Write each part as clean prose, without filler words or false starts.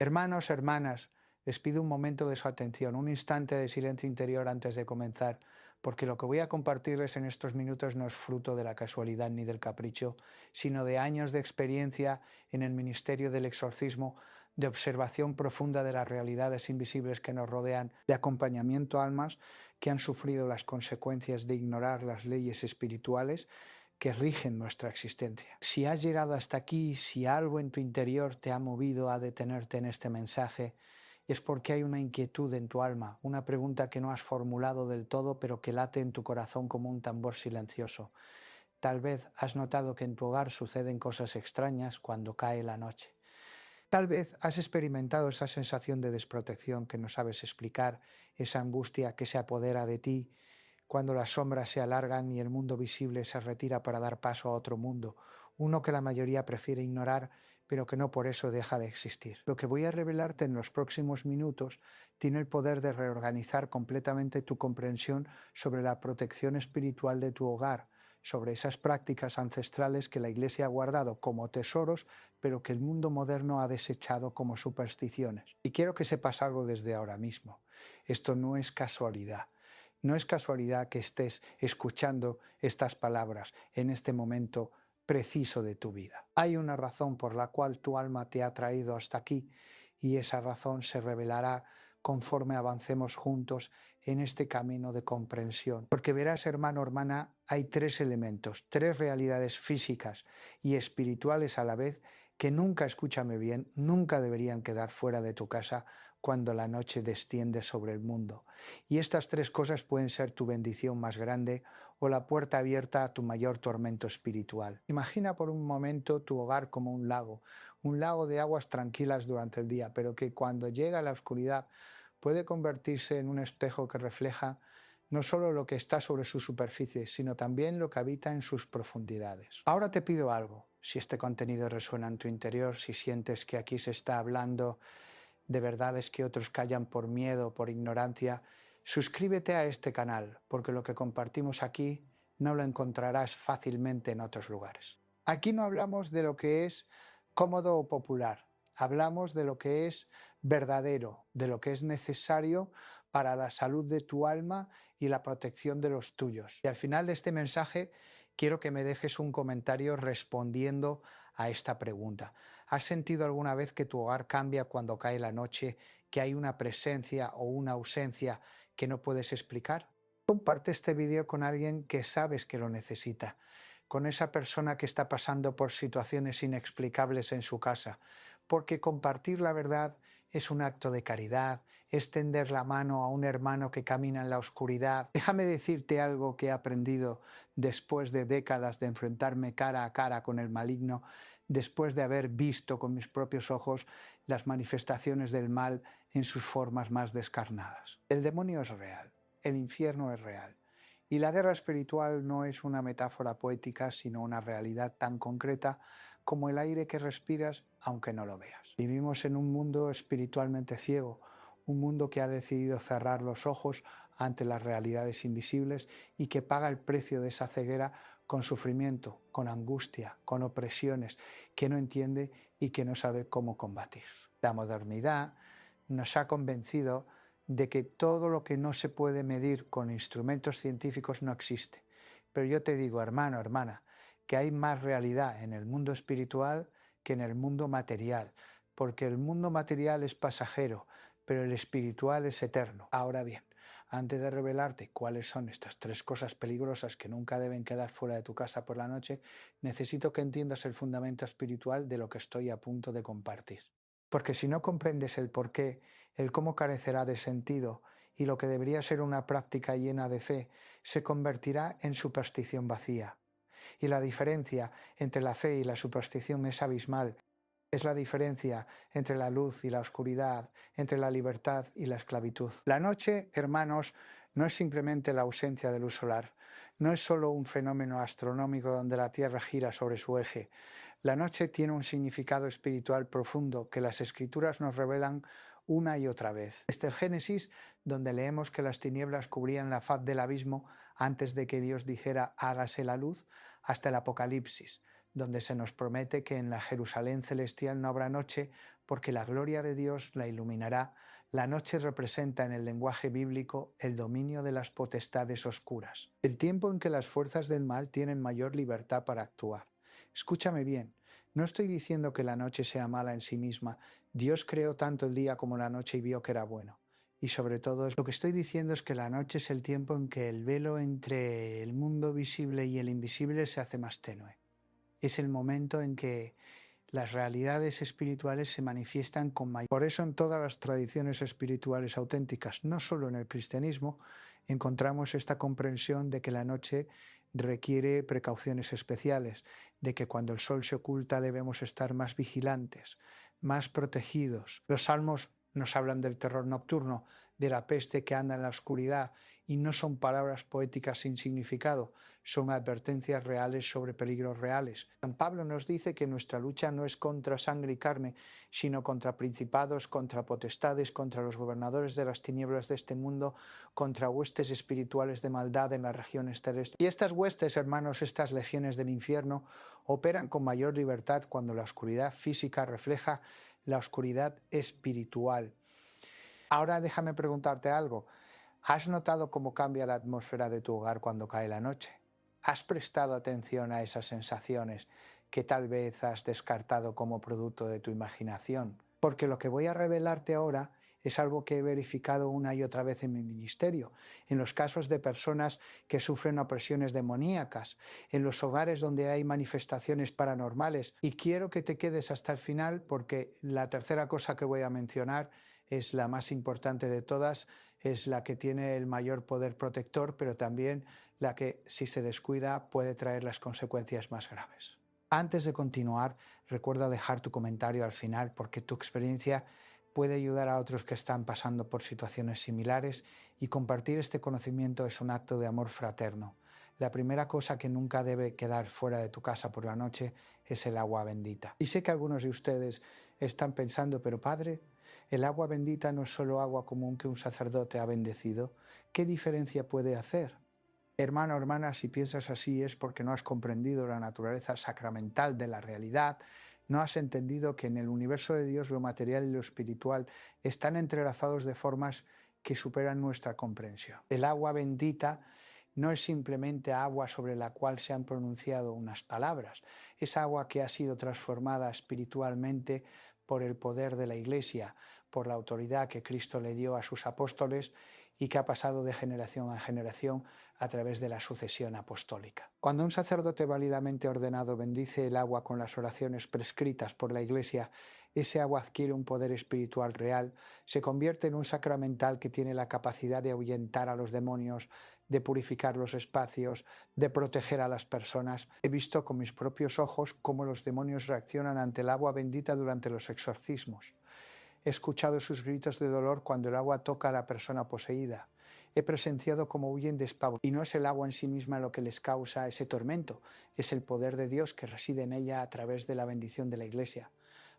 Hermanos, hermanas, les pido un momento de su atención, un instante de silencio interior antes de comenzar, porque lo que voy a compartirles en estos minutos no es fruto de la casualidad ni del capricho, sino de años de experiencia en el ministerio del exorcismo, de observación profunda de las realidades invisibles que nos rodean, de acompañamiento a almas que han sufrido las consecuencias de ignorar las leyes espirituales que rigen nuestra existencia. Si has llegado hasta aquí, si algo en tu interior te ha movido a detenerte en este mensaje, es porque hay una inquietud en tu alma, una pregunta que no has formulado del todo, pero que late en tu corazón como un tambor silencioso. Tal vez has notado que en tu hogar suceden cosas extrañas cuando cae la noche. Tal vez has experimentado esa sensación de desprotección que no sabes explicar, esa angustia que se apodera de ti cuando las sombras se alargan y el mundo visible se retira para dar paso a otro mundo, uno que la mayoría prefiere ignorar, pero que no por eso deja de existir. Lo que voy a revelarte en los próximos minutos tiene el poder de reorganizar completamente tu comprensión sobre la protección espiritual de tu hogar, sobre esas prácticas ancestrales que la Iglesia ha guardado como tesoros, pero que el mundo moderno ha desechado como supersticiones. Y quiero que sepas algo desde ahora mismo. Esto no es casualidad. No es casualidad que estés escuchando estas palabras en este momento preciso de tu vida. Hay una razón por la cual tu alma te ha traído hasta aquí y esa razón se revelará conforme avancemos juntos en este camino de comprensión. Porque verás, hermano, hermana, hay tres elementos, tres realidades físicas y espirituales a la vez que nunca, escúchame bien, nunca deberían quedar fuera de tu casa cuando la noche desciende sobre el mundo. Y estas tres cosas pueden ser tu bendición más grande o la puerta abierta a tu mayor tormento espiritual. Imagina por un momento tu hogar como un lago de aguas tranquilas durante el día, pero que cuando llega la oscuridad puede convertirse en un espejo que refleja no solo lo que está sobre su superficie, sino también lo que habita en sus profundidades. Ahora te pido algo. Si este contenido resuena en tu interior, si sientes que aquí se está hablando de verdades que otros callan por miedo, por ignorancia, suscríbete a este canal, porque lo que compartimos aquí no lo encontrarás fácilmente en otros lugares. Aquí no hablamos de lo que es cómodo o popular, hablamos de lo que es verdadero, de lo que es necesario para la salud de tu alma y la protección de los tuyos. Y al final de este mensaje quiero que me dejes un comentario respondiendo a esta pregunta. ¿Has sentido alguna vez que tu hogar cambia cuando cae la noche, que hay una presencia o una ausencia que no puedes explicar? Comparte este vídeo con alguien que sabes que lo necesita, con esa persona que está pasando por situaciones inexplicables en su casa, porque compartir la verdad es un acto de caridad, es tender la mano a un hermano que camina en la oscuridad. Déjame decirte algo que he aprendido después de décadas de enfrentarme cara a cara con el maligno, después de haber visto con mis propios ojos las manifestaciones del mal en sus formas más descarnadas. El demonio es real. El infierno es real. Y la guerra espiritual no es una metáfora poética, sino una realidad tan concreta como el aire que respiras, aunque no lo veas. Vivimos en un mundo espiritualmente ciego, un mundo que ha decidido cerrar los ojos ante las realidades invisibles y que paga el precio de esa ceguera con sufrimiento, con angustia, con opresiones, que no entiende y que no sabe cómo combatir. La modernidad nos ha convencido de que todo lo que no se puede medir con instrumentos científicos no existe. Pero yo te digo, hermano, hermana, que hay más realidad en el mundo espiritual que en el mundo material, porque el mundo material es pasajero, pero el espiritual es eterno. Ahora bien, antes de revelarte cuáles son estas tres cosas peligrosas que nunca deben quedar fuera de tu casa por la noche, necesito que entiendas el fundamento espiritual de lo que estoy a punto de compartir. Porque si no comprendes el porqué, el cómo carecerá de sentido y lo que debería ser una práctica llena de fe, se convertirá en superstición vacía. Y la diferencia entre la fe y la superstición es abismal. Es la diferencia entre la luz y la oscuridad, entre la libertad y la esclavitud. La noche, hermanos, no es simplemente la ausencia de luz solar, no es solo un fenómeno astronómico donde la Tierra gira sobre su eje. La noche tiene un significado espiritual profundo que las Escrituras nos revelan una y otra vez. Desde el Génesis, donde leemos que las tinieblas cubrían la faz del abismo antes de que Dios dijera hágase la luz, hasta el Apocalipsis, donde se nos promete que en la Jerusalén celestial no habrá noche porque la gloria de Dios la iluminará. La noche representa en el lenguaje bíblico el dominio de las potestades oscuras, el tiempo en que las fuerzas del mal tienen mayor libertad para actuar. Escúchame bien, no estoy diciendo que la noche sea mala en sí misma. Dios creó tanto el día como la noche y vio que era bueno. Y sobre todo, lo que estoy diciendo es que la noche es el tiempo en que el velo entre el mundo visible y el invisible se hace más tenue. Es el momento en que las realidades espirituales se manifiestan con mayor. Por eso en todas las tradiciones espirituales auténticas, no solo en el cristianismo, encontramos esta comprensión de que la noche requiere precauciones especiales, de que cuando el sol se oculta debemos estar más vigilantes, más protegidos. Los salmos nos hablan del terror nocturno, de la peste que anda en la oscuridad, y no son palabras poéticas sin significado, son advertencias reales sobre peligros reales. San Pablo nos dice que nuestra lucha no es contra sangre y carne, sino contra principados, contra potestades, contra los gobernadores de las tinieblas de este mundo, contra huestes espirituales de maldad en las regiones terrestres. Y estas huestes, hermanos, estas legiones del infierno, operan con mayor libertad cuando la oscuridad física refleja la oscuridad espiritual. Ahora déjame preguntarte algo. ¿Has notado cómo cambia la atmósfera de tu hogar cuando cae la noche? ¿Has prestado atención a esas sensaciones que tal vez has descartado como producto de tu imaginación? Porque lo que voy a revelarte ahora es algo que he verificado una y otra vez en mi ministerio, en los casos de personas que sufren opresiones demoníacas, en los hogares donde hay manifestaciones paranormales. Y quiero que te quedes hasta el final porque la tercera cosa que voy a mencionar es la más importante de todas, es la que tiene el mayor poder protector, pero también la que, si se descuida, puede traer las consecuencias más graves. Antes de continuar, recuerda dejar tu comentario al final porque tu experiencia puede ayudar a otros que están pasando por situaciones similares y compartir este conocimiento es un acto de amor fraterno. La primera cosa que nunca debe quedar fuera de tu casa por la noche es el agua bendita. Y sé que algunos de ustedes están pensando, pero padre, el agua bendita no es solo agua común que un sacerdote ha bendecido. ¿Qué diferencia puede hacer? Hermano, hermana, si piensas así es porque no has comprendido la naturaleza sacramental de la realidad, no has entendido que en el universo de Dios lo material y lo espiritual están entrelazados de formas que superan nuestra comprensión. El agua bendita no es simplemente agua sobre la cual se han pronunciado unas palabras, es agua que ha sido transformada espiritualmente por el poder de la Iglesia, por la autoridad que Cristo le dio a sus apóstoles y que ha pasado de generación a generación a través de la sucesión apostólica. Cuando un sacerdote válidamente ordenado bendice el agua con las oraciones prescritas por la Iglesia, ese agua adquiere un poder espiritual real, se convierte en un sacramental que tiene la capacidad de ahuyentar a los demonios, de purificar los espacios, de proteger a las personas. He visto con mis propios ojos cómo los demonios reaccionan ante el agua bendita durante los exorcismos. He escuchado sus gritos de dolor cuando el agua toca a la persona poseída. He presenciado cómo huyen despavoridos. Y no es el agua en sí misma lo que les causa ese tormento, es el poder de Dios que reside en ella a través de la bendición de la Iglesia.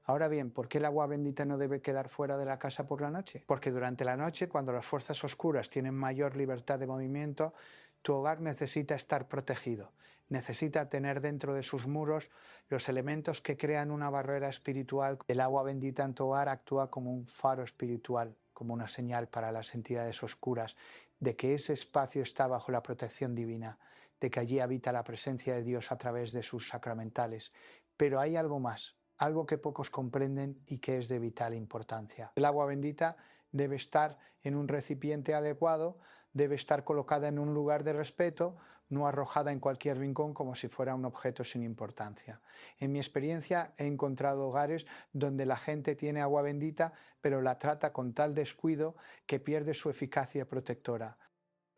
Ahora bien, ¿por qué el agua bendita no debe quedar fuera de la casa por la noche? Porque durante la noche, cuando las fuerzas oscuras tienen mayor libertad de movimiento, tu hogar necesita estar protegido, necesita tener dentro de sus muros los elementos que crean una barrera espiritual. El agua bendita en tu hogar actúa como un faro espiritual, como una señal para las entidades oscuras de que ese espacio está bajo la protección divina, de que allí habita la presencia de Dios a través de sus sacramentales. Pero hay algo más, algo que pocos comprenden y que es de vital importancia. El agua bendita debe estar en un recipiente adecuado, debe estar colocada en un lugar de respeto, no arrojada en cualquier rincón como si fuera un objeto sin importancia. En mi experiencia he encontrado hogares donde la gente tiene agua bendita, pero la trata con tal descuido que pierde su eficacia protectora.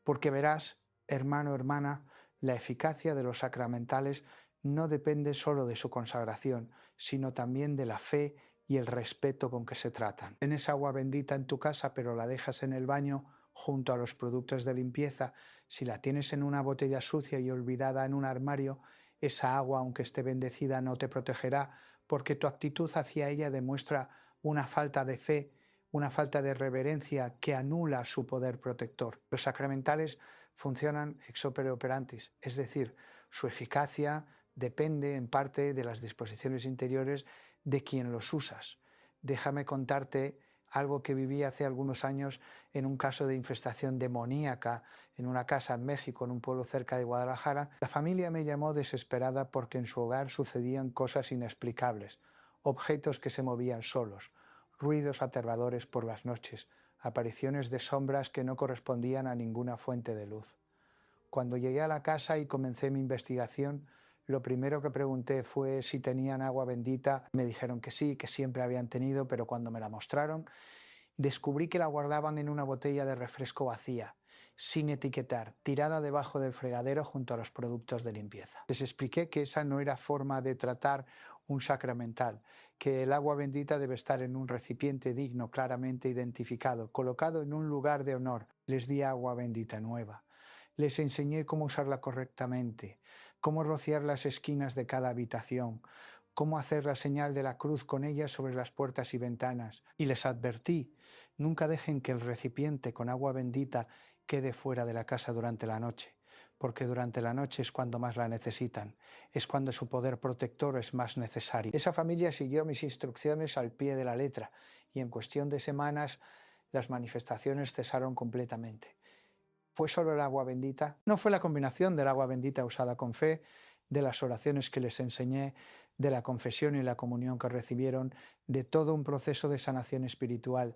Porque verás, hermano, hermana, la eficacia de los sacramentales no depende solo de su consagración, sino también de la fe y el respeto con que se tratan. Tienes agua bendita en tu casa, pero la dejas en el baño junto a los productos de limpieza. Si la tienes en una botella sucia y olvidada en un armario, esa agua, aunque esté bendecida, no te protegerá, porque tu actitud hacia ella demuestra una falta de fe, una falta de reverencia que anula su poder protector. Los sacramentales funcionan ex opere operantis, es decir, su eficacia depende en parte de las disposiciones interiores de quien los usas. Déjame contarte algo que viví hace algunos años en un caso de infestación demoníaca en una casa en México, en un pueblo cerca de Guadalajara. La familia me llamó desesperada porque en su hogar sucedían cosas inexplicables, objetos que se movían solos, ruidos aterradores por las noches, apariciones de sombras que no correspondían a ninguna fuente de luz. Cuando llegué a la casa y comencé mi investigación, lo primero que pregunté fue si tenían agua bendita. Me dijeron que sí, que siempre habían tenido, pero cuando me la mostraron, descubrí que la guardaban en una botella de refresco vacía, sin etiquetar, tirada debajo del fregadero junto a los productos de limpieza. Les expliqué que esa no era forma de tratar un sacramental, que el agua bendita debe estar en un recipiente digno, claramente identificado, colocado en un lugar de honor. Les di agua bendita nueva. Les enseñé cómo usarla correctamente, cómo rociar las esquinas de cada habitación, cómo hacer la señal de la cruz con ella sobre las puertas y ventanas. Y les advertí, nunca dejen que el recipiente con agua bendita quede fuera de la casa durante la noche, porque durante la noche es cuando más la necesitan, es cuando su poder protector es más necesario. Esa familia siguió mis instrucciones al pie de la letra y en cuestión de semanas las manifestaciones cesaron completamente. ¿Fue solo el agua bendita? No, fue la combinación del agua bendita usada con fe, de las oraciones que les enseñé, de la confesión y la comunión que recibieron, de todo un proceso de sanación espiritual.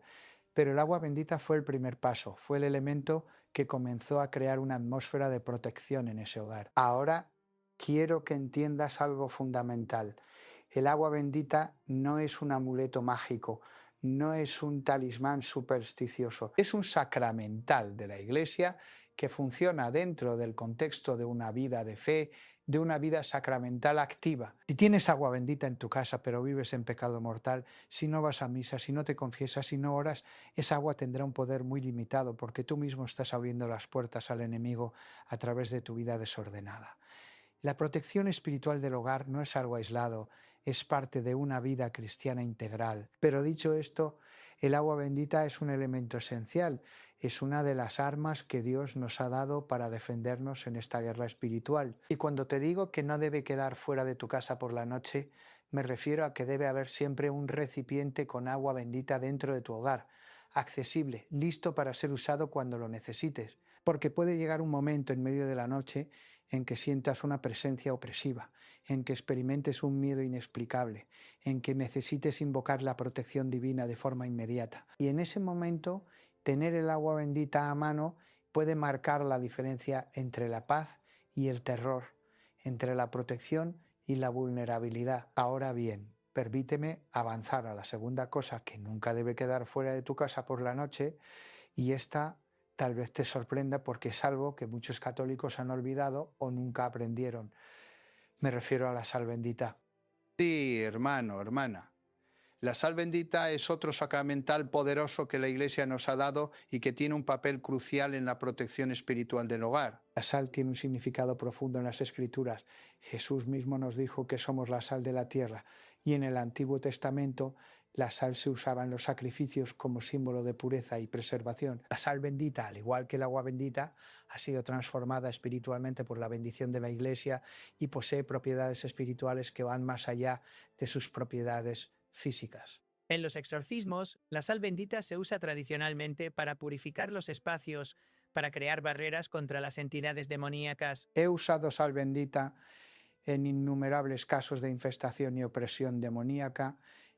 Pero el agua bendita fue el primer paso, fue el elemento que comenzó a crear una atmósfera de protección en ese hogar. Ahora quiero que entiendas algo fundamental. El agua bendita no es un amuleto mágico, no es un talismán supersticioso, es un sacramental de la Iglesia que funciona dentro del contexto de una vida de fe, de una vida sacramental activa. Si tienes agua bendita en tu casa pero vives en pecado mortal, si no vas a misa, si no te confiesas, si no oras, esa agua tendrá un poder muy limitado porque tú mismo estás abriendo las puertas al enemigo a través de tu vida desordenada. La protección espiritual del hogar no es algo aislado, es parte de una vida cristiana integral. Pero dicho esto, el agua bendita es un elemento esencial, es una de las armas que Dios nos ha dado para defendernos en esta guerra espiritual. Y cuando te digo que no debe quedar fuera de tu casa por la noche, me refiero a que debe haber siempre un recipiente con agua bendita dentro de tu hogar, accesible, listo para ser usado cuando lo necesites, porque puede llegar un momento en medio de la noche en que sientas una presencia opresiva, en que experimentes un miedo inexplicable, en que necesites invocar la protección divina de forma inmediata. Y en ese momento, tener el agua bendita a mano puede marcar la diferencia entre la paz y el terror, entre la protección y la vulnerabilidad. Ahora bien, permíteme avanzar a la segunda cosa que nunca debe quedar fuera de tu casa por la noche, y esta tal vez te sorprenda porque es algo que muchos católicos han olvidado o nunca aprendieron. Me refiero a la sal bendita. Sí, hermano, hermana. La sal bendita es otro sacramental poderoso que la Iglesia nos ha dado y que tiene un papel crucial en la protección espiritual del hogar. La sal tiene un significado profundo en las Escrituras. Jesús mismo nos dijo que somos la sal de la tierra y en el Antiguo Testamento la sal se usaba en los sacrificios como símbolo de pureza y preservación. La sal bendita, al igual que el agua bendita, ha sido transformada espiritualmente por la bendición de la Iglesia y posee propiedades espirituales que van más allá de sus propiedades físicas. En los exorcismos, la sal bendita se usa tradicionalmente para purificar los espacios, para crear barreras contra las entidades demoníacas. He usado sal bendita en innumerables casos de infestación y opresión demoníaca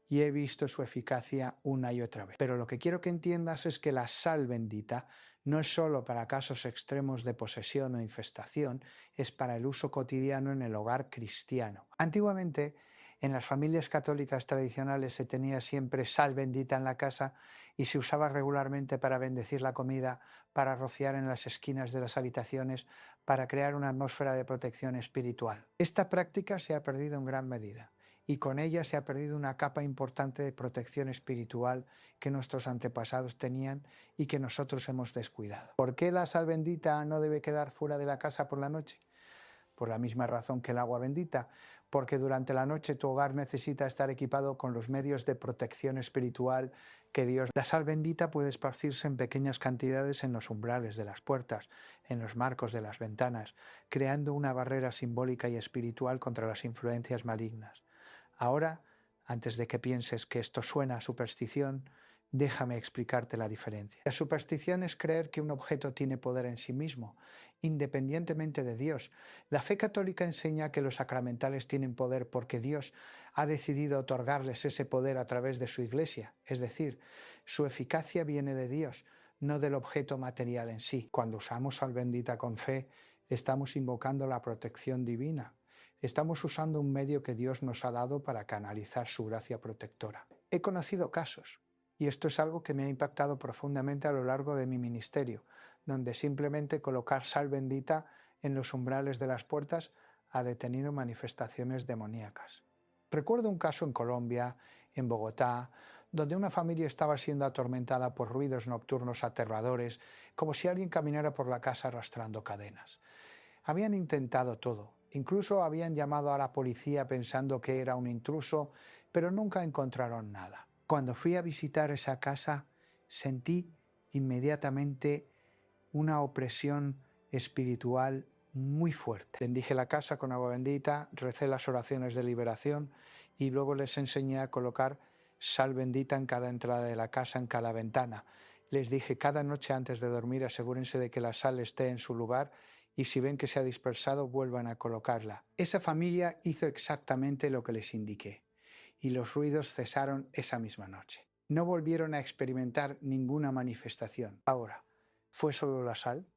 y he visto su eficacia una y otra vez. Pero lo que quiero que entiendas es que la sal bendita no es solo para casos extremos de posesión o infestación, es para el uso cotidiano en el hogar cristiano. Antiguamente, en las familias católicas tradicionales se tenía siempre sal bendita en la casa y se usaba regularmente para bendecir la comida, para rociar en las esquinas de las habitaciones, para crear una atmósfera de protección espiritual. Esta práctica se ha perdido en gran medida y con ella se ha perdido una capa importante de protección espiritual que nuestros antepasados tenían y que nosotros hemos descuidado. ¿Por qué la sal bendita no debe quedar fuera de la casa por la noche? por la misma razón que el agua bendita, porque durante la noche tu hogar necesita estar equipado con los medios de protección espiritual que Dios. La sal bendita puede esparcirse en pequeñas cantidades en los umbrales de las puertas, en los marcos de las ventanas, creando una barrera simbólica y espiritual contra las influencias malignas. Ahora, antes de que pienses que esto suena a superstición, déjame explicarte la diferencia. La superstición es creer que un objeto tiene poder en sí mismo, independientemente de Dios. La fe católica enseña que los sacramentales tienen poder porque Dios ha decidido otorgarles ese poder a través de su Iglesia, es decir, su eficacia viene de Dios, no del objeto material en sí. Cuando usamos sal bendita con fe, estamos invocando la protección divina. Estamos usando un medio que Dios nos ha dado para canalizar su gracia protectora. He conocido casos, y esto es algo que me ha impactado profundamente a lo largo de mi ministerio, donde simplemente colocar sal bendita en los umbrales de las puertas ha detenido manifestaciones demoníacas. Recuerdo un caso en Colombia, en Bogotá, donde una familia estaba siendo atormentada por ruidos nocturnos aterradores, como si alguien caminara por la casa arrastrando cadenas. Habían intentado todo, incluso habían llamado a la policía pensando que era un intruso, pero nunca encontraron nada. Cuando fui a visitar esa casa, sentí inmediatamente una opresión espiritual muy fuerte. Bendije la casa con agua bendita, recé las oraciones de liberación y luego les enseñé a colocar sal bendita en cada entrada de la casa, en cada ventana. Les dije, cada noche antes de dormir asegúrense de que la sal esté en su lugar y si ven que se ha dispersado, vuelvan a colocarla. Esa familia hizo exactamente lo que les indiqué y los ruidos cesaron esa misma noche. No volvieron a experimentar ninguna manifestación. Ahora, ¿fue solo la sal?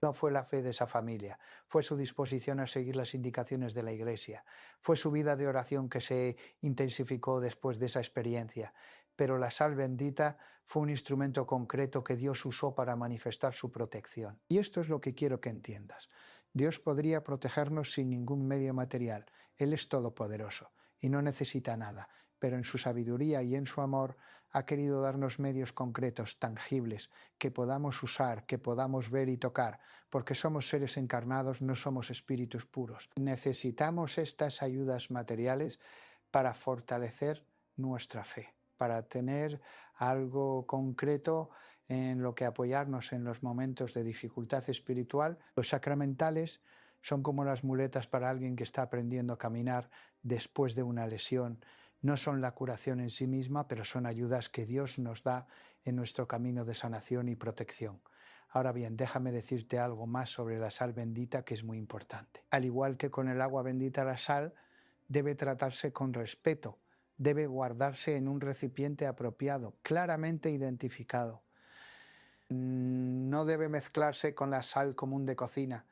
No fue la fe de esa familia, fue su disposición a seguir las indicaciones de la Iglesia, fue su vida de oración que se intensificó después de esa experiencia, pero la sal bendita fue un instrumento concreto que Dios usó para manifestar su protección. Y esto es lo que quiero que entiendas. Dios podría protegernos sin ningún medio material, Él es todopoderoso y no necesita nada, pero en su sabiduría y en su amor ha querido darnos medios concretos, tangibles, que podamos usar, que podamos ver y tocar, porque somos seres encarnados, no somos espíritus puros. Necesitamos estas ayudas materiales para fortalecer nuestra fe, para tener algo concreto en lo que apoyarnos en los momentos de dificultad espiritual. Los sacramentales son como las muletas para alguien que está aprendiendo a caminar después de una lesión. No son la curación en sí misma, pero son ayudas que Dios nos da en nuestro camino de sanación y protección. Ahora bien, déjame decirte algo más sobre la sal bendita que es muy importante. Al igual que con el agua bendita, la sal debe tratarse con respeto, debe guardarse en un recipiente apropiado, claramente identificado. No debe mezclarse con la sal común de cocina,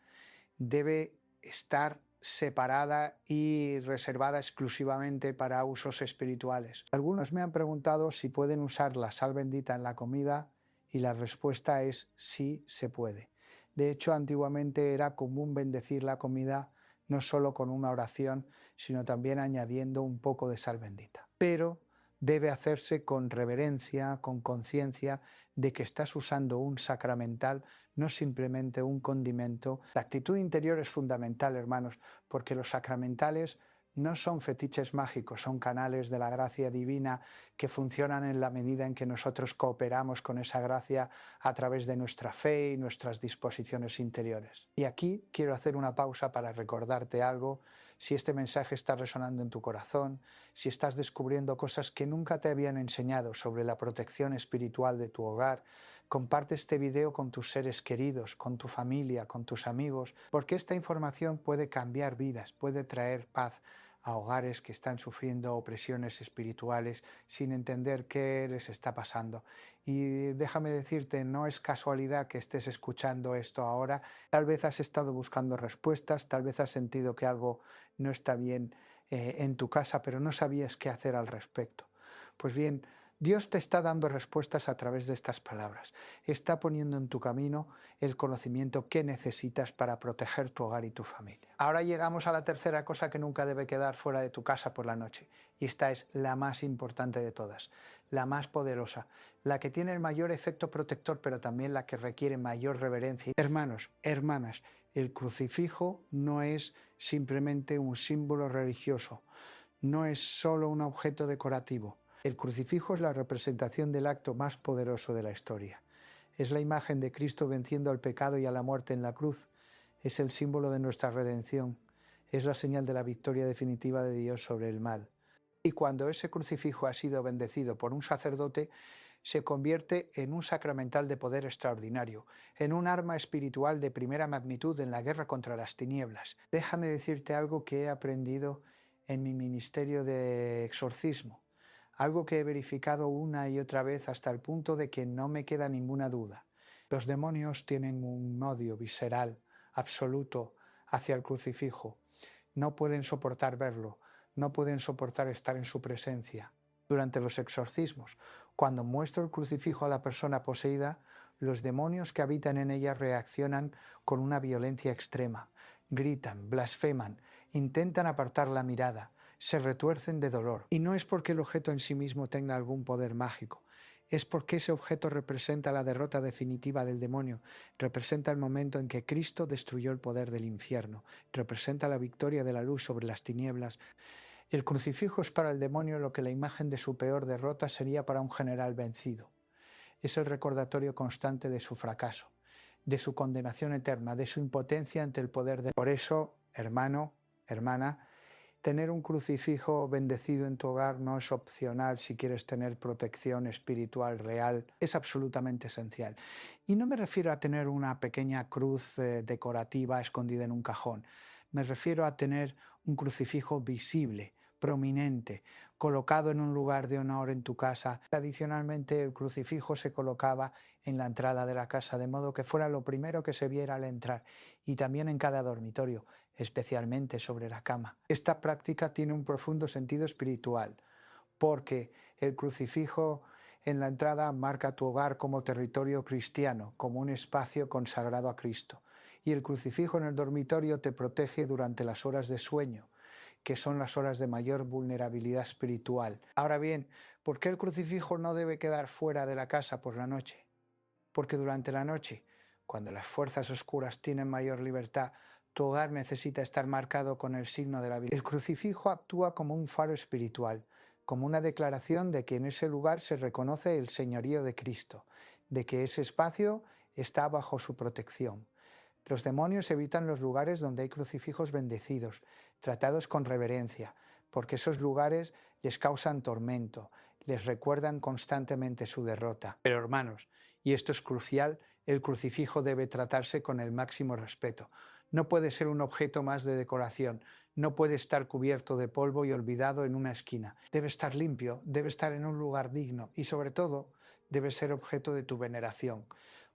debe estar separada y reservada exclusivamente para usos espirituales. Algunos me han preguntado si pueden usar la sal bendita en la comida y la respuesta es sí se puede. De hecho, antiguamente era común bendecir la comida no solo con una oración, sino también añadiendo un poco de sal bendita. Pero debe hacerse con reverencia, con conciencia de que estás usando un sacramental, no simplemente un condimento. La actitud interior es fundamental, hermanos, porque los sacramentales no son fetiches mágicos, son canales de la gracia divina que funcionan en la medida en que nosotros cooperamos con esa gracia a través de nuestra fe y nuestras disposiciones interiores. Y aquí quiero hacer una pausa para recordarte algo. Si este mensaje está resonando en tu corazón, si estás descubriendo cosas que nunca te habían enseñado sobre la protección espiritual de tu hogar, comparte este video con tus seres queridos, con tu familia, con tus amigos, porque esta información puede cambiar vidas, puede traer paz a hogares que están sufriendo opresiones espirituales sin entender qué les está pasando. Y déjame decirte, no es casualidad que estés escuchando esto ahora. Tal vez has estado buscando respuestas, tal vez has sentido que algo no está bien en tu casa, pero no sabías qué hacer al respecto. Pues bien, Dios te está dando respuestas a través de estas palabras. Está poniendo en tu camino el conocimiento que necesitas para proteger tu hogar y tu familia. Ahora llegamos a la tercera cosa que nunca debe quedar fuera de tu casa por la noche. Y esta es la más importante de todas, la más poderosa, la que tiene el mayor efecto protector, pero también la que requiere mayor reverencia. Hermanos, hermanas, El crucifijo no es simplemente un símbolo religioso, no es solo un objeto decorativo. El crucifijo es la representación del acto más poderoso de la historia. Es la imagen de Cristo venciendo al pecado y a la muerte en la cruz. Es el símbolo de nuestra redención. Es la señal de la victoria definitiva de Dios sobre el mal. Y cuando ese crucifijo ha sido bendecido por un sacerdote, se convierte en un sacramental de poder extraordinario, en un arma espiritual de primera magnitud en la guerra contra las tinieblas. Déjame decirte algo que he aprendido en mi ministerio de exorcismo, algo que he verificado una y otra vez hasta el punto de que no me queda ninguna duda. Los demonios tienen un odio visceral, absoluto, hacia el crucifijo. No pueden soportar verlo, no pueden soportar estar en su presencia. Durante los exorcismos, cuando muestro el crucifijo a la persona poseída, los demonios que habitan en ella reaccionan con una violencia extrema. Gritan, blasfeman, intentan apartar la mirada, se retuercen de dolor. Y no es porque el objeto en sí mismo tenga algún poder mágico, es porque ese objeto representa la derrota definitiva del demonio, representa el momento en que Cristo destruyó el poder del infierno, representa la victoria de la luz sobre las tinieblas. El crucifijo es para el demonio lo que la imagen de su peor derrota sería para un general vencido. Es el recordatorio constante de su fracaso, de su condenación eterna, de su impotencia ante el poder de... Por eso, hermano, hermana, tener un crucifijo bendecido en tu hogar no es opcional si quieres tener protección espiritual real, es absolutamente esencial. Y no me refiero a tener una pequeña cruz decorativa escondida en un cajón, me refiero a tener un crucifijo visible, prominente, colocado en un lugar de honor en tu casa. Tradicionalmente el crucifijo se colocaba en la entrada de la casa, de modo que fuera lo primero que se viera al entrar, y también en cada dormitorio, especialmente sobre la cama. Esta práctica tiene un profundo sentido espiritual, porque el crucifijo en la entrada marca tu hogar como territorio cristiano, como un espacio consagrado a Cristo, y el crucifijo en el dormitorio te protege durante las horas de sueño, que son las horas de mayor vulnerabilidad espiritual. Ahora bien, ¿por qué el crucifijo no debe quedar fuera de la casa por la noche? Porque durante la noche, cuando las fuerzas oscuras tienen mayor libertad, tu hogar necesita estar marcado con el signo de la Virgen. El crucifijo actúa como un faro espiritual, como una declaración de que en ese lugar se reconoce el señorío de Cristo, de que ese espacio está bajo su protección. Los demonios evitan los lugares donde hay crucifijos bendecidos, tratados con reverencia, porque esos lugares les causan tormento, les recuerdan constantemente su derrota. Pero hermanos, y esto es crucial, el crucifijo debe tratarse con el máximo respeto. No puede ser un objeto más de decoración, no puede estar cubierto de polvo y olvidado en una esquina. Debe estar limpio, debe estar en un lugar digno y sobre todo debe ser objeto de tu veneración.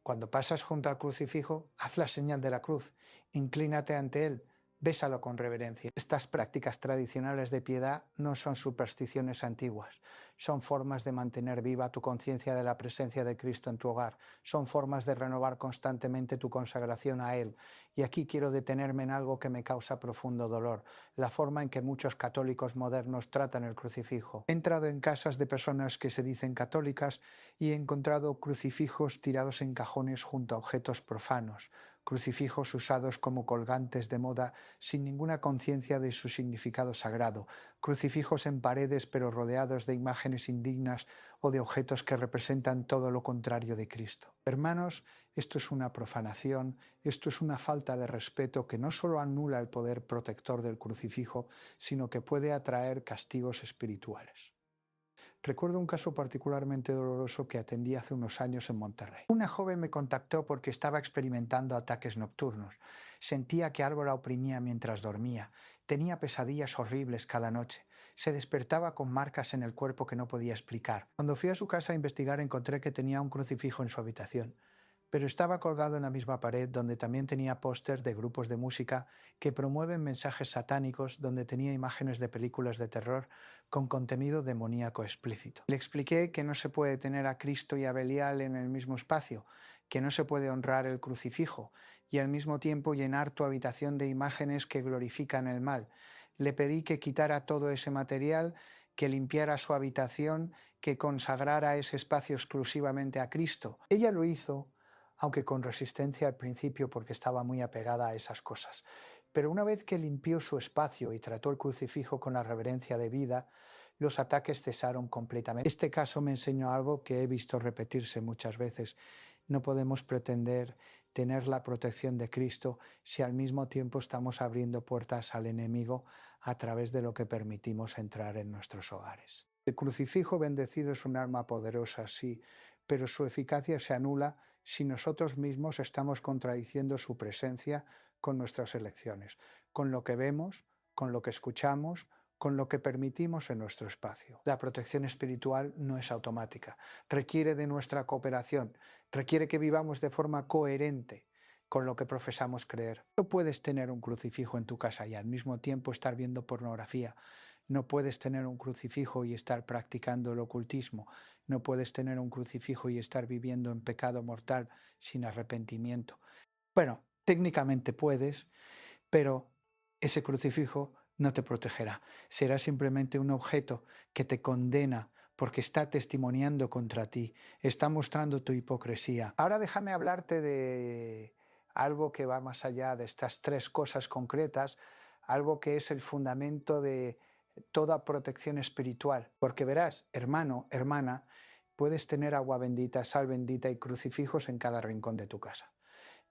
Cuando pasas junto al crucifijo, haz la señal de la cruz, inclínate ante él, bésalo con reverencia. Estas prácticas tradicionales de piedad no son supersticiones antiguas, son formas de mantener viva tu conciencia de la presencia de Cristo en tu hogar, son formas de renovar constantemente tu consagración a Él. Y aquí quiero detenerme en algo que me causa profundo dolor, la forma en que muchos católicos modernos tratan el crucifijo. He entrado en casas de personas que se dicen católicas y he encontrado crucifijos tirados en cajones junto a objetos profanos, crucifijos usados como colgantes de moda sin ninguna conciencia de su significado sagrado, crucifijos en paredes pero rodeados de imágenes indignas o de objetos que representan todo lo contrario de Cristo. Hermanos, esto es una profanación, esto es una falta de respeto que no solo anula el poder protector del crucifijo, sino que puede atraer castigos espirituales. Recuerdo un caso particularmente doloroso que atendí hace unos años en Monterrey. Una joven me contactó porque estaba experimentando ataques nocturnos. Sentía que algo la oprimía mientras dormía. Tenía pesadillas horribles cada noche. Se despertaba con marcas en el cuerpo que no podía explicar. Cuando fui a su casa a investigar encontré que tenía un crucifijo en su habitación, pero estaba colgado en la misma pared donde también tenía pósters de grupos de música que promueven mensajes satánicos, donde tenía imágenes de películas de terror con contenido demoníaco explícito. Le expliqué que no se puede tener a Cristo y a Belial en el mismo espacio, que no se puede honrar el crucifijo y al mismo tiempo llenar tu habitación de imágenes que glorifican el mal. Le pedí que quitara todo ese material, que limpiara su habitación, que consagrara ese espacio exclusivamente a Cristo. Ella lo hizo. aunque con resistencia al principio porque estaba muy apegada a esas cosas. Pero una vez que limpió su espacio y trató el crucifijo con la reverencia debida, los ataques cesaron completamente. Este caso me enseñó algo que he visto repetirse muchas veces. No podemos pretender tener la protección de Cristo si al mismo tiempo estamos abriendo puertas al enemigo a través de lo que permitimos entrar en nuestros hogares. El crucifijo bendecido es un arma poderosa, sí, pero su eficacia se anula si nosotros mismos estamos contradiciendo su presencia con nuestras elecciones, con lo que vemos, con lo que escuchamos, con lo que permitimos en nuestro espacio. La protección espiritual no es automática, requiere de nuestra cooperación, requiere que vivamos de forma coherente con lo que profesamos creer. No puedes tener un crucifijo en tu casa y al mismo tiempo estar viendo pornografía. No puedes tener un crucifijo y estar practicando el ocultismo. No puedes tener un crucifijo y estar viviendo en pecado mortal sin arrepentimiento. Bueno, técnicamente puedes, pero ese crucifijo no te protegerá. Será simplemente un objeto que te condena porque está testimoniando contra ti, está mostrando tu hipocresía. Ahora déjame hablarte de algo que va más allá de estas tres cosas concretas, algo que es el fundamento de toda protección espiritual. Porque verás, hermano, hermana, puedes tener agua bendita, sal bendita y crucifijos en cada rincón de tu casa.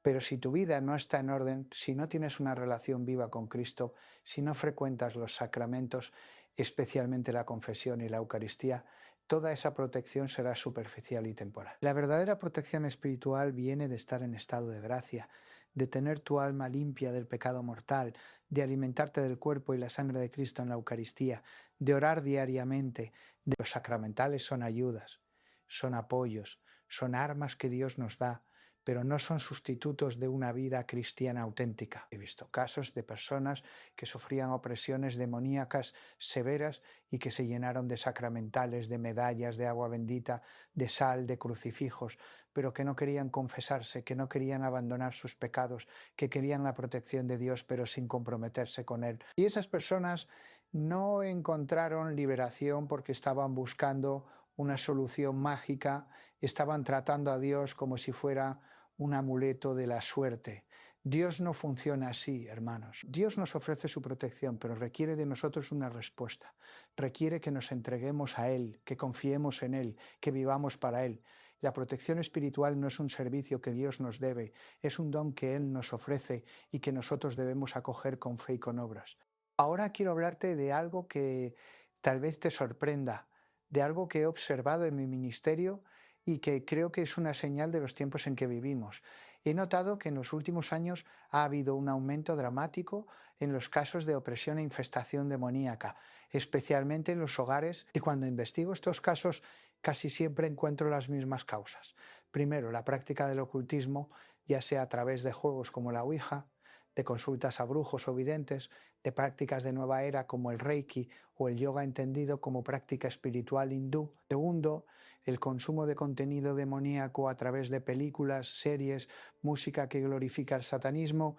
Pero si tu vida no está en orden, si no tienes una relación viva con Cristo, si no frecuentas los sacramentos, especialmente la confesión y la Eucaristía, toda esa protección será superficial y temporal. La verdadera protección espiritual viene de estar en estado de gracia, de tener tu alma limpia del pecado mortal, de alimentarte del cuerpo y la sangre de Cristo en la Eucaristía, de orar diariamente. Los sacramentales son ayudas, son apoyos, son armas que Dios nos da, pero no son sustitutos de una vida cristiana auténtica. He visto casos de personas que sufrían opresiones demoníacas severas y que se llenaron de sacramentales, de medallas, de agua bendita, de sal, de crucifijos, pero que no querían confesarse, que no querían abandonar sus pecados, que querían la protección de Dios, pero sin comprometerse con Él. Y esas personas no encontraron liberación porque estaban buscando una solución mágica, estaban tratando a Dios como si fuera un amuleto de la suerte. Dios no funciona así, hermanos. Dios nos ofrece su protección, pero requiere de nosotros una respuesta. Requiere que nos entreguemos a Él, que confiemos en Él, que vivamos para Él. La protección espiritual no es un servicio que Dios nos debe, es un don que Él nos ofrece y que nosotros debemos acoger con fe y con obras. Ahora quiero hablarte de algo que tal vez te sorprenda, de algo que he observado en mi ministerio y que creo que es una señal de los tiempos en que vivimos. He notado que en los últimos años ha habido un aumento dramático en los casos de opresión e infestación demoníaca, especialmente en los hogares, y cuando investigo estos casos casi siempre encuentro las mismas causas. Primero, la práctica del ocultismo, ya sea a través de juegos como la Ouija, de consultas a brujos o videntes, de prácticas de nueva era como el Reiki o el yoga entendido como práctica espiritual hindú. Segundo, el consumo de contenido demoníaco a través de películas, series, música que glorifica el satanismo.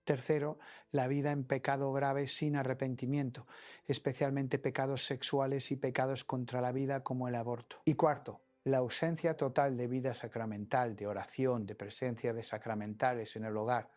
Tercero, la vida en pecado grave sin arrepentimiento, especialmente pecados sexuales y pecados contra la vida como el aborto. Y cuarto, la ausencia total de vida sacramental, de oración, de presencia de sacramentales en el hogar.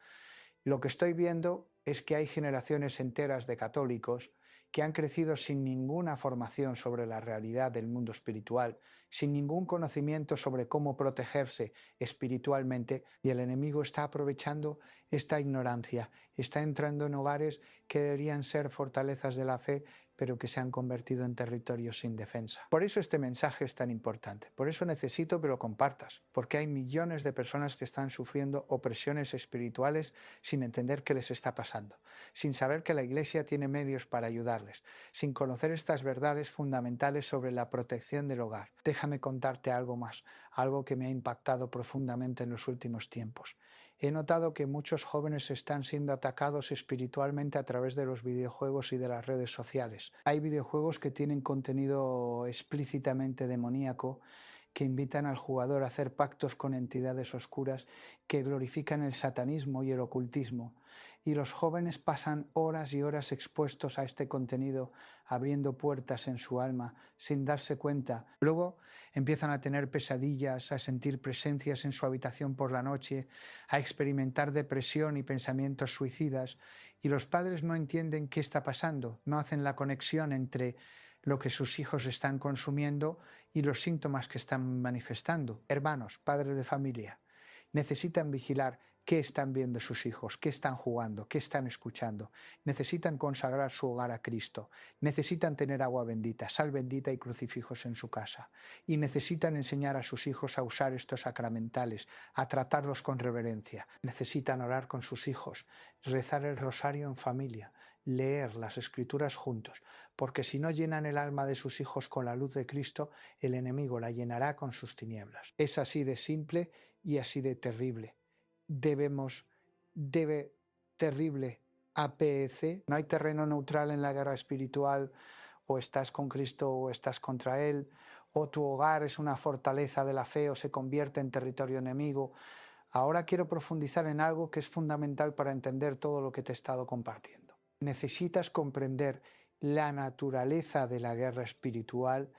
Lo que estoy viendo es que hay generaciones enteras de católicos que han crecido sin ninguna formación sobre la realidad del mundo espiritual, sin ningún conocimiento sobre cómo protegerse espiritualmente, y el enemigo está aprovechando esta ignorancia, está entrando en hogares que deberían ser fortalezas de la fe, pero que se han convertido en territorios sin defensa. Por eso este mensaje es tan importante, por eso necesito que lo compartas, porque hay millones de personas que están sufriendo opresiones espirituales sin entender qué les está pasando, sin saber que la Iglesia tiene medios para ayudarles, sin conocer estas verdades fundamentales sobre la protección del hogar. Déjame contarte algo más, algo que me ha impactado profundamente en los últimos tiempos. He notado que muchos jóvenes están siendo atacados espiritualmente a través de los videojuegos y de las redes sociales. Hay videojuegos que tienen contenido explícitamente demoníaco, que invitan al jugador a hacer pactos con entidades oscuras que glorifican el satanismo y el ocultismo. Y los jóvenes pasan horas y horas expuestos a este contenido, abriendo puertas en su alma sin darse cuenta. Luego empiezan a tener pesadillas, a sentir presencias en su habitación por la noche, a experimentar depresión y pensamientos suicidas. Y los padres no entienden qué está pasando, no hacen la conexión entre lo que sus hijos están consumiendo y los síntomas que están manifestando. Hermanos, padres de familia, necesitan vigilar qué están viendo sus hijos, qué están jugando, qué están escuchando. Necesitan consagrar su hogar a Cristo. Necesitan tener agua bendita, sal bendita y crucifijos en su casa. Y necesitan enseñar a sus hijos a usar estos sacramentales, a tratarlos con reverencia. Necesitan orar con sus hijos, rezar el rosario en familia, leer las escrituras juntos, porque si no llenan el alma de sus hijos con la luz de Cristo, el enemigo la llenará con sus tinieblas. Es así de simple y así de terrible. Debe terrible APEC. No hay terreno neutral en la guerra espiritual, o estás con Cristo o estás contra Él, o tu hogar es una fortaleza de la fe o se convierte en territorio enemigo. Ahora quiero profundizar en algo que es fundamental para entender todo lo que te he estado compartiendo. Necesitas comprender la naturaleza de la guerra espiritual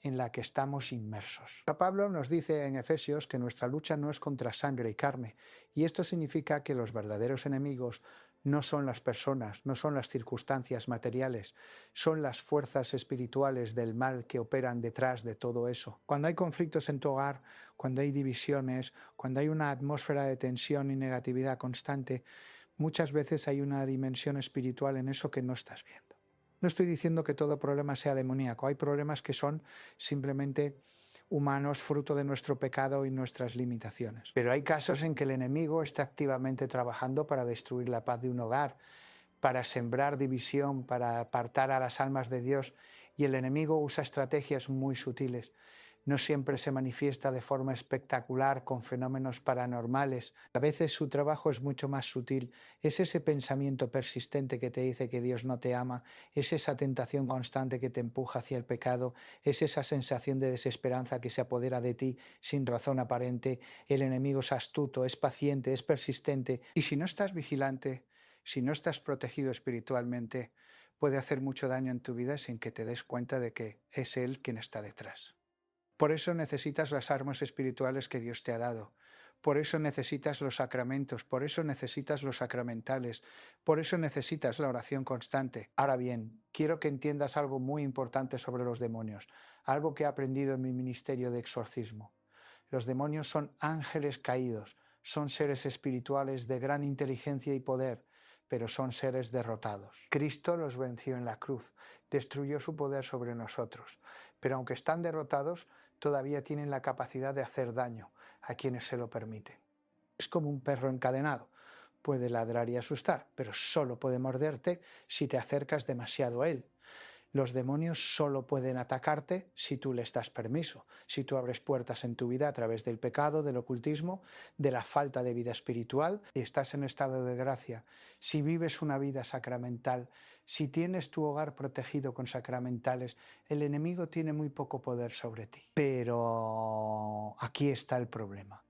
en la que estamos inmersos. Pablo nos dice en Efesios que nuestra lucha no es contra sangre y carne, y esto significa que los verdaderos enemigos no son las personas, no son las circunstancias materiales, son las fuerzas espirituales del mal que operan detrás de todo eso. Cuando hay conflictos en tu hogar, cuando hay divisiones, cuando hay una atmósfera de tensión y negatividad constante, muchas veces hay una dimensión espiritual en eso que no estás viendo. No estoy diciendo que todo problema sea demoníaco, hay problemas que son simplemente humanos, fruto de nuestro pecado y nuestras limitaciones. Pero hay casos en que el enemigo está activamente trabajando para destruir la paz de un hogar, para sembrar división, para apartar a las almas de Dios, y el enemigo usa estrategias muy sutiles. No siempre se manifiesta de forma espectacular con fenómenos paranormales. A veces su trabajo es mucho más sutil. Es ese pensamiento persistente que te dice que Dios no te ama, es esa tentación constante que te empuja hacia el pecado, es esa sensación de desesperanza que se apodera de ti sin razón aparente. El enemigo es astuto, es paciente, es persistente. Y si no estás vigilante, si no estás protegido espiritualmente, puede hacer mucho daño en tu vida sin que te des cuenta de que es Él quien está detrás. Por eso necesitas las armas espirituales que Dios te ha dado. Por eso necesitas los sacramentos, por eso necesitas los sacramentales, por eso necesitas la oración constante. Ahora bien, quiero que entiendas algo muy importante sobre los demonios, algo que he aprendido en mi ministerio de exorcismo. Los demonios son ángeles caídos, son seres espirituales de gran inteligencia y poder, pero son seres derrotados. Cristo los venció en la cruz, destruyó su poder sobre nosotros, pero aunque están derrotados, todavía tienen la capacidad de hacer daño a quienes se lo permiten. Es como un perro encadenado. Puede ladrar y asustar, pero solo puede morderte si te acercas demasiado a él. Los demonios solo pueden atacarte si tú les das permiso, si tú abres puertas en tu vida a través del pecado, del ocultismo, de la falta de vida espiritual, y estás en estado de gracia, si vives una vida sacramental, si tienes tu hogar protegido con sacramentales, el enemigo tiene muy poco poder sobre ti. Pero aquí está el problema.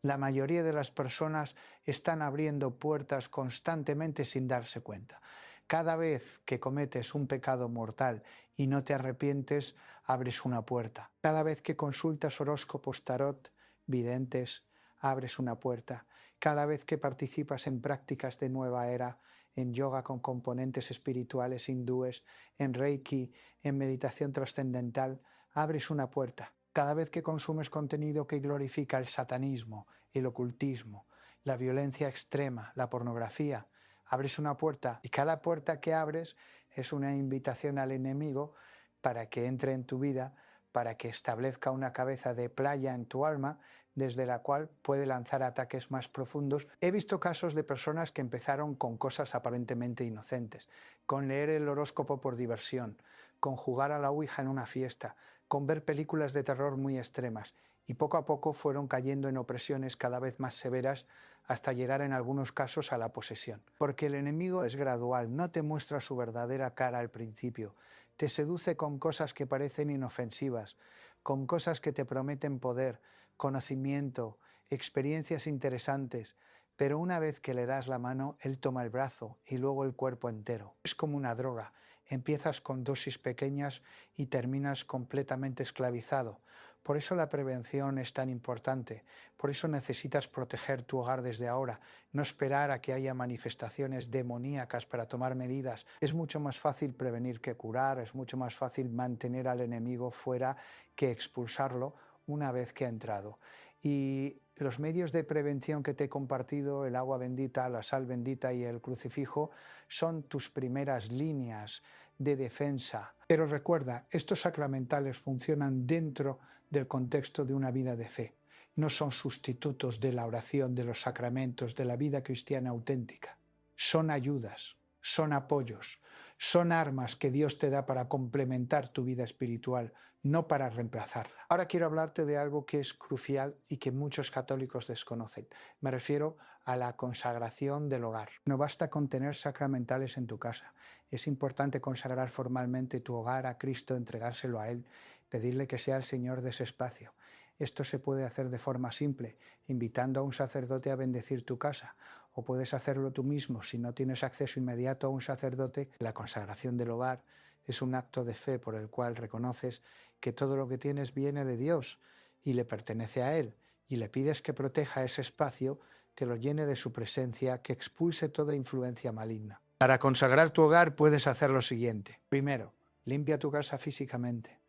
La mayoría de las personas están abriendo puertas constantemente sin darse cuenta. Cada vez que cometes un pecado mortal y no te arrepientes, abres una puerta. Cada vez que consultas horóscopos, tarot, videntes, abres una puerta. Cada vez que participas en prácticas de nueva era, en yoga con componentes espirituales hindúes, en reiki, en meditación trascendental, abres una puerta. Cada vez que consumes contenido que glorifica el satanismo, el ocultismo, la violencia extrema, la pornografía, abres una puerta, y cada puerta que abres es una invitación al enemigo para que entre en tu vida, para que establezca una cabeza de playa en tu alma, desde la cual puede lanzar ataques más profundos. He visto casos de personas que empezaron con cosas aparentemente inocentes, con leer el horóscopo por diversión, con jugar a la ouija en una fiesta, con ver películas de terror muy extremas, y poco a poco fueron cayendo en opresiones cada vez más severas hasta llegar en algunos casos a la posesión. Porque el enemigo es gradual, no te muestra su verdadera cara al principio, te seduce con cosas que parecen inofensivas, con cosas que te prometen poder, conocimiento, experiencias interesantes, Pero una vez que le das la mano, él toma el brazo y luego el cuerpo entero. Es como una droga. Empiezas con dosis pequeñas y terminas completamente esclavizado. Por eso la prevención es tan importante. Por eso necesitas proteger tu hogar desde ahora. No esperar a que haya manifestaciones demoníacas para tomar medidas. Es mucho más fácil prevenir que curar. Es mucho más fácil mantener al enemigo fuera que expulsarlo una vez que ha entrado. Y los medios de prevención que te he compartido, el agua bendita, la sal bendita y el crucifijo, son tus primeras líneas de defensa. Pero recuerda, estos sacramentales funcionan dentro del contexto de una vida de fe. No son sustitutos de la oración, de los sacramentos, de la vida cristiana auténtica. Son ayudas, son apoyos, son armas que Dios te da para complementar tu vida espiritual, no para reemplazarla. Ahora quiero hablarte de algo que es crucial y que muchos católicos desconocen. Me refiero a la consagración del hogar. No basta con tener sacramentales en tu casa. Es importante consagrar formalmente tu hogar a Cristo, entregárselo a Él, pedirle que sea el Señor de ese espacio. Esto se puede hacer de forma simple, invitando a un sacerdote a bendecir tu casa, o puedes hacerlo tú mismo si no tienes acceso inmediato a un sacerdote. La consagración del hogar es un acto de fe por el cual reconoces que todo lo que tienes viene de Dios y le pertenece a Él, y le pides que proteja ese espacio, que lo llene de su presencia, que expulse toda influencia maligna. Para consagrar tu hogar puedes hacer lo siguiente. Primero, limpia tu casa físicamente.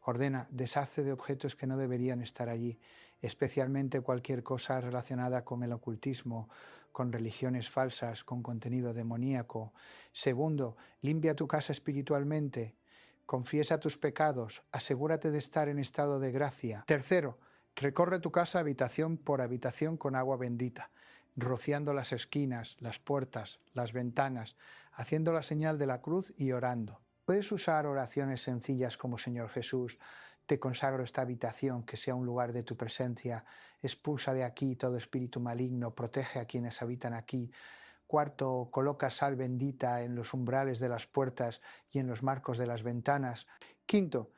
Ordena, deshace de objetos que no deberían estar allí, especialmente cualquier cosa relacionada con el ocultismo, con religiones falsas, con contenido demoníaco. Segundo, limpia tu casa espiritualmente, confiesa tus pecados, asegúrate de estar en estado de gracia. Tercero, recorre tu casa habitación por habitación con agua bendita, rociando las esquinas, las puertas, las ventanas, haciendo la señal de la cruz y orando. Puedes usar oraciones sencillas como: Señor Jesús, te consagro esta habitación, que sea un lugar de tu presencia, expulsa de aquí todo espíritu maligno, protege a quienes habitan aquí. Cuarto, coloca sal bendita en los umbrales de las puertas y en los marcos de las ventanas. Quinto,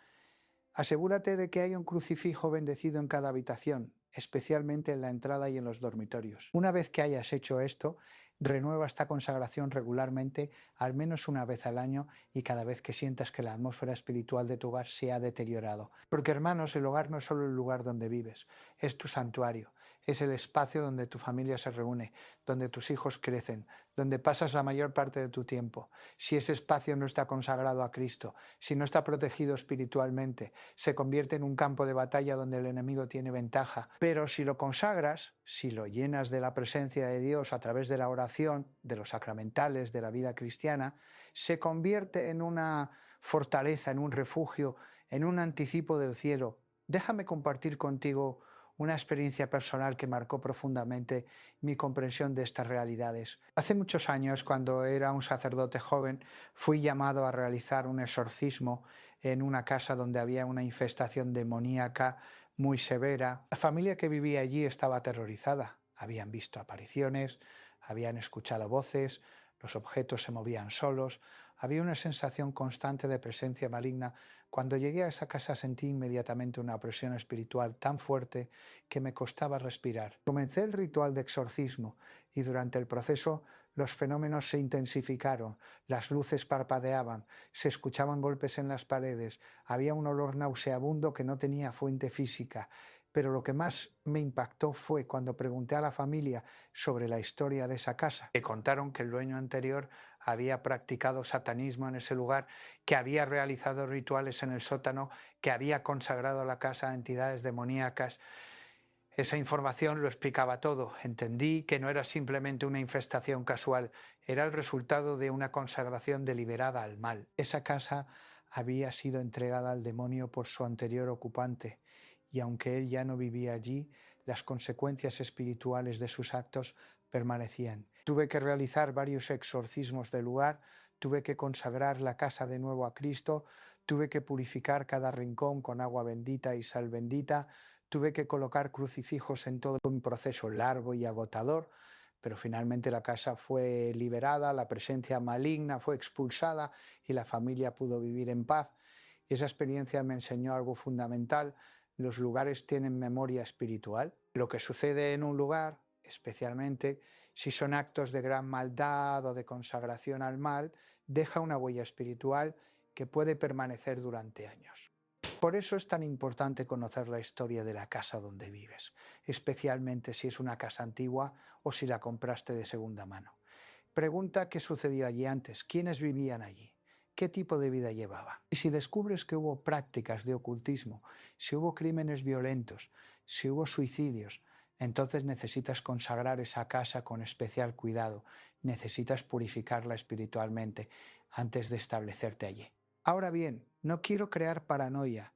asegúrate de que haya un crucifijo bendecido en cada habitación, especialmente en la entrada y en los dormitorios. Una vez que hayas hecho esto, renueva esta consagración regularmente, al menos una vez al año, y cada vez que sientas que la atmósfera espiritual de tu hogar se ha deteriorado. Porque, hermanos, el hogar no es solo el lugar donde vives, es tu santuario, es el espacio donde tu familia se reúne, donde tus hijos crecen, donde pasas la mayor parte de tu tiempo. Si ese espacio no está consagrado a Cristo, si no está protegido espiritualmente, se convierte en un campo de batalla donde el enemigo tiene ventaja. Pero si lo consagras, si lo llenas de la presencia de Dios a través de la oración, de los sacramentales, de la vida cristiana, se convierte en una fortaleza, en un refugio, en un anticipo del cielo. Déjame compartir contigo una experiencia personal que marcó profundamente mi comprensión de estas realidades. Hace muchos años, cuando era un sacerdote joven, fui llamado a realizar un exorcismo en una casa donde había una infestación demoníaca muy severa. La familia que vivía allí estaba aterrorizada. Habían visto apariciones, habían escuchado voces, los objetos se movían solos, había una sensación constante de presencia maligna. Cuando llegué a esa casa sentí inmediatamente una presión espiritual tan fuerte que me costaba respirar. Comencé el ritual de exorcismo y durante el proceso los fenómenos se intensificaron, las luces parpadeaban, se escuchaban golpes en las paredes, había un olor nauseabundo que no tenía fuente física. Pero lo que más me impactó fue cuando pregunté a la familia sobre la historia de esa casa. Me contaron que el dueño anterior había practicado satanismo en ese lugar, que había realizado rituales en el sótano, que había consagrado la casa a entidades demoníacas. Esa información lo explicaba todo. Entendí que no era simplemente una infestación casual, era el resultado de una consagración deliberada al mal. Esa casa había sido entregada al demonio por su anterior ocupante, y aunque él ya no vivía allí, las consecuencias espirituales de sus actos permanecían. Tuve que realizar varios exorcismos del lugar, tuve que consagrar la casa de nuevo a Cristo, tuve que purificar cada rincón con agua bendita y sal bendita, tuve que colocar crucifijos en todo un proceso largo y agotador, pero finalmente la casa fue liberada, la presencia maligna fue expulsada y la familia pudo vivir en paz. Y esa experiencia me enseñó algo fundamental: los lugares tienen memoria espiritual. Lo que sucede en un lugar especialmente si son actos de gran maldad o de consagración al mal, deja una huella espiritual que puede permanecer durante años. Por eso es tan importante conocer la historia de la casa donde vives, especialmente si es una casa antigua o si la compraste de segunda mano. Pregunta qué sucedió allí antes, quiénes vivían allí, qué tipo de vida llevaba. Y si descubres que hubo prácticas de ocultismo, si hubo crímenes violentos, si hubo suicidios, entonces necesitas consagrar esa casa con especial cuidado, necesitas purificarla espiritualmente antes de establecerte allí. Ahora bien, no quiero crear paranoia,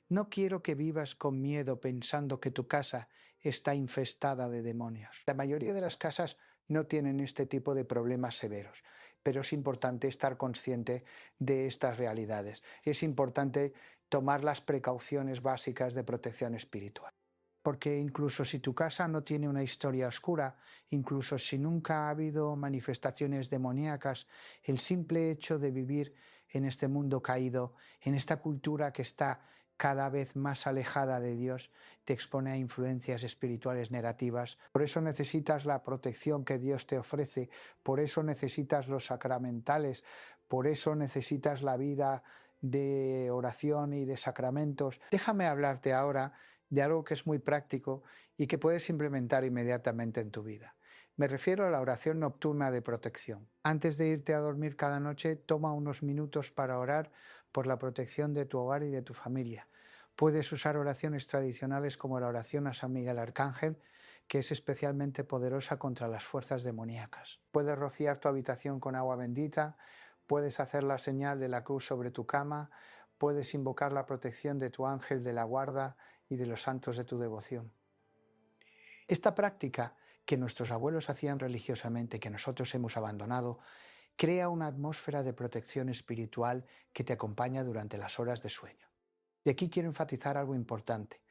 no quiero que vivas con miedo pensando que tu casa está infestada de demonios. La mayoría de las casas no tienen este tipo de problemas severos, pero es importante estar consciente de estas realidades. Es importante tomar las precauciones básicas de protección espiritual. Porque incluso si tu casa no tiene una historia oscura, incluso si nunca ha habido manifestaciones demoníacas, el simple hecho de vivir en este mundo caído, en esta cultura que está cada vez más alejada de Dios, te expone a influencias espirituales negativas. Por eso necesitas la protección que Dios te ofrece, por eso necesitas los sacramentales, por eso necesitas la vida de oración y de sacramentos. Déjame hablarte ahora de algo que es muy práctico y que puedes implementar inmediatamente en tu vida. Me refiero a la oración nocturna de protección. Antes de irte a dormir cada noche, toma unos minutos para orar por la protección de tu hogar y de tu familia. Puedes usar oraciones tradicionales como la oración a San Miguel Arcángel, que es especialmente poderosa contra las fuerzas demoníacas. Puedes rociar tu habitación con agua bendita, puedes hacer la señal de la cruz sobre tu cama, puedes invocar la protección de tu ángel de la guarda y de los santos de tu devoción. Esta práctica que nuestros abuelos hacían religiosamente, que nosotros hemos abandonado, crea una atmósfera de protección espiritual que te acompaña durante las horas de sueño. Y aquí quiero enfatizar algo importante.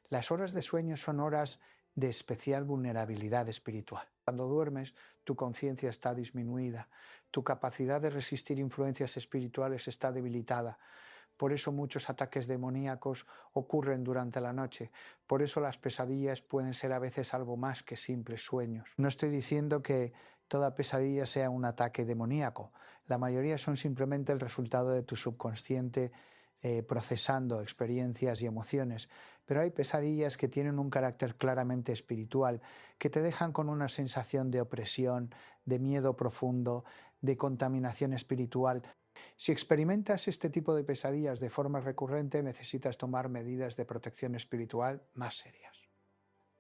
Las horas de sueño son horas de especial vulnerabilidad espiritual. Cuando duermes, tu conciencia está disminuida, tu capacidad de resistir influencias espirituales está debilitada. Por eso muchos ataques demoníacos ocurren durante la noche. Por eso las pesadillas pueden ser a veces algo más que simples sueños. No estoy diciendo que toda pesadilla sea un ataque demoníaco. La mayoría son simplemente el resultado de tu subconsciente procesando experiencias y emociones, pero hay pesadillas que tienen un carácter claramente espiritual, que te dejan con una sensación de opresión, de miedo profundo, de contaminación espiritual. Si experimentas este tipo de pesadillas de forma recurrente, necesitas tomar medidas de protección espiritual más serias.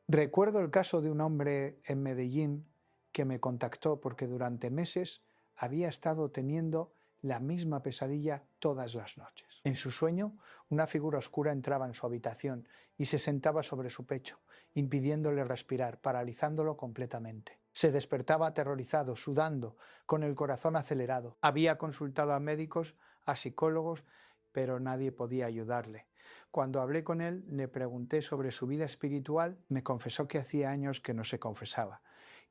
Recuerdo el caso de un hombre en Medellín que me contactó porque durante meses había estado teniendo la misma pesadilla todas las noches. En su sueño, una figura oscura entraba en su habitación y se sentaba sobre su pecho, impidiéndole respirar, paralizándolo completamente. Se despertaba aterrorizado, sudando, con el corazón acelerado. Había consultado a médicos, a psicólogos, pero nadie podía ayudarle. Cuando hablé con él, le pregunté sobre su vida espiritual, me confesó que hacía años que no se confesaba,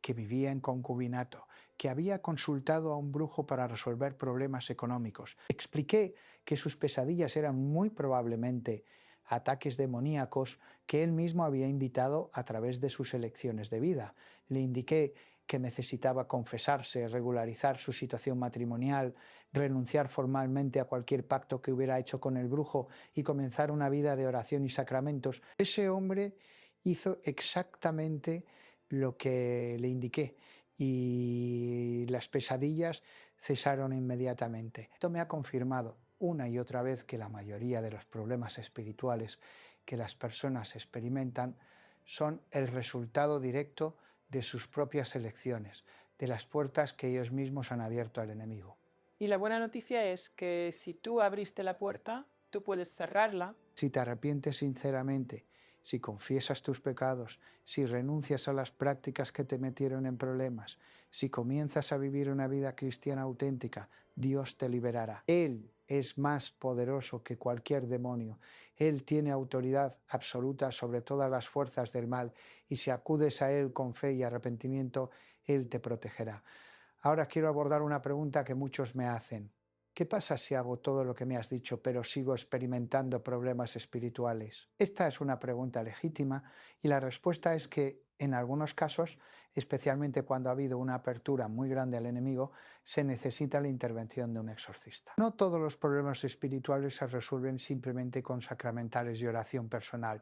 que vivía en concubinato, que había consultado a un brujo para resolver problemas económicos. Expliqué que sus pesadillas eran muy probablemente ataques demoníacos que él mismo había invitado a través de sus elecciones de vida. Le indiqué que necesitaba confesarse, regularizar su situación matrimonial, renunciar formalmente a cualquier pacto que hubiera hecho con el brujo y comenzar una vida de oración y sacramentos. Ese hombre hizo exactamente lo que le indiqué y las pesadillas cesaron inmediatamente. Esto me ha confirmado una y otra vez que la mayoría de los problemas espirituales que las personas experimentan son el resultado directo de sus propias elecciones, de las puertas que ellos mismos han abierto al enemigo. Y la buena noticia es que si tú abriste la puerta, tú puedes cerrarla. Si te arrepientes sinceramente, si confiesas tus pecados, si renuncias a las prácticas que te metieron en problemas, si comienzas a vivir una vida cristiana auténtica, Dios te liberará. Él es más poderoso que cualquier demonio. Él tiene autoridad absoluta sobre todas las fuerzas del mal y si acudes a Él con fe y arrepentimiento, Él te protegerá. Ahora quiero abordar una pregunta que muchos me hacen. ¿qué pasa si hago todo lo que me has dicho, pero sigo experimentando problemas espirituales? Esta es una pregunta legítima y la respuesta es que en algunos casos, especialmente cuando ha habido una apertura muy grande al enemigo, se necesita la intervención de un exorcista. No todos los problemas espirituales se resuelven simplemente con sacramentales y oración personal.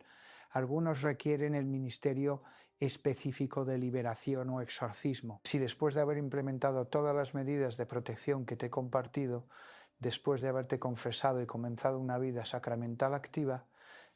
Algunos requieren el ministerio específico de liberación o exorcismo. Si después de haber implementado todas las medidas de protección que te he compartido, después de haberte confesado y comenzado una vida sacramental activa,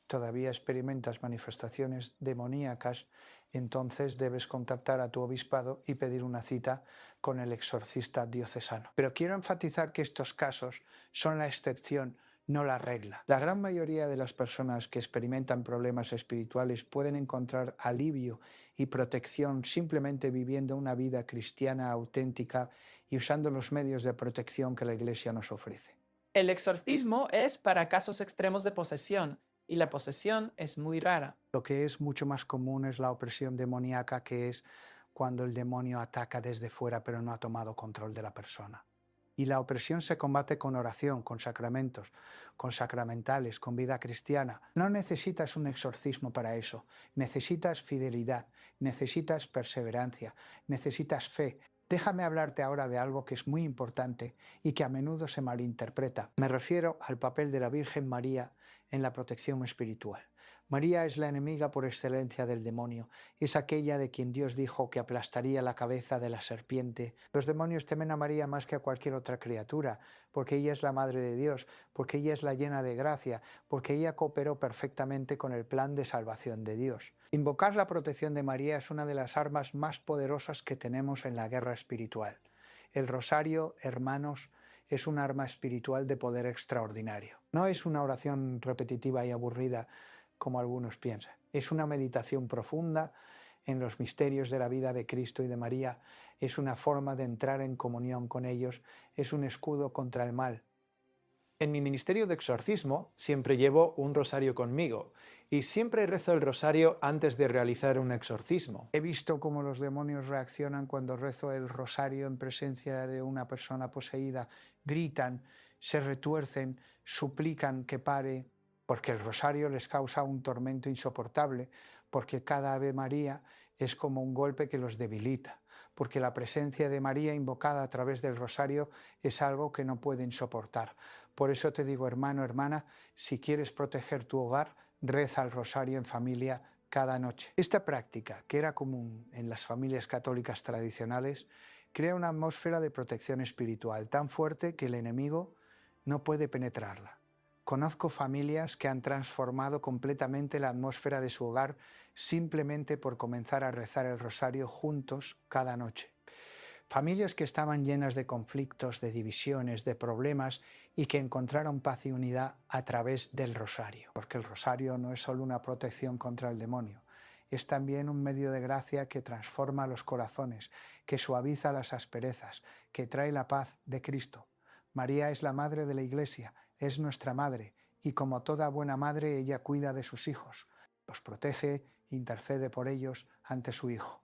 todavía experimentas manifestaciones demoníacas, entonces debes contactar a tu obispado y pedir una cita con el exorcista diocesano. Pero quiero enfatizar que estos casos son la excepción, no la regla. La gran mayoría de las personas que experimentan problemas espirituales pueden encontrar alivio y protección simplemente viviendo una vida cristiana auténtica y usando los medios de protección que la Iglesia nos ofrece. El exorcismo es para casos extremos de posesión y la posesión es muy rara. Lo que es mucho más común es la opresión demoníaca, que es cuando el demonio ataca desde fuera pero no ha tomado control de la persona. Y la opresión se combate con oración, con sacramentos, con sacramentales, con vida cristiana. No necesitas un exorcismo para eso. Necesitas fidelidad, necesitas perseverancia, necesitas fe. Déjame hablarte ahora de algo que es muy importante y que a menudo se malinterpreta. Me refiero al papel de la Virgen María en la protección espiritual. María es la enemiga por excelencia del demonio, es aquella de quien Dios dijo que aplastaría la cabeza de la serpiente. Los demonios temen a María más que a cualquier otra criatura, porque ella es la Madre de Dios, porque ella es la llena de gracia, porque ella cooperó perfectamente con el plan de salvación de Dios. Invocar la protección de María es una de las armas más poderosas que tenemos en la guerra espiritual. El rosario, hermanos, es un arma espiritual de poder extraordinario. No es una oración repetitiva y aburrida, como algunos piensan. Es una meditación profunda en los misterios de la vida de Cristo y de María, es una forma de entrar en comunión con ellos, es un escudo contra el mal. En mi ministerio de exorcismo siempre llevo un rosario conmigo y siempre rezo el rosario antes de realizar un exorcismo. He visto cómo los demonios reaccionan cuando rezo el rosario en presencia de una persona poseída. Gritan, se retuercen, suplican que pare, porque el rosario les causa un tormento insoportable, porque cada Ave María es como un golpe que los debilita, porque la presencia de María invocada a través del rosario es algo que no pueden soportar. Por eso te digo, hermano, hermana, si quieres proteger tu hogar, reza el rosario en familia cada noche. Esta práctica, que era común en las familias católicas tradicionales, crea una atmósfera de protección espiritual tan fuerte que el enemigo no puede penetrarla. Conozco familias que han transformado completamente la atmósfera de su hogar simplemente por comenzar a rezar el rosario juntos cada noche. Familias que estaban llenas de conflictos, de divisiones, de problemas y que encontraron paz y unidad a través del rosario. Porque el rosario no es solo una protección contra el demonio, es también un medio de gracia que transforma los corazones, que suaviza las asperezas, que trae la paz de Cristo. María es la madre de la Iglesia, es nuestra madre, y como toda buena madre ella cuida de sus hijos, los protege, intercede por ellos ante su Hijo.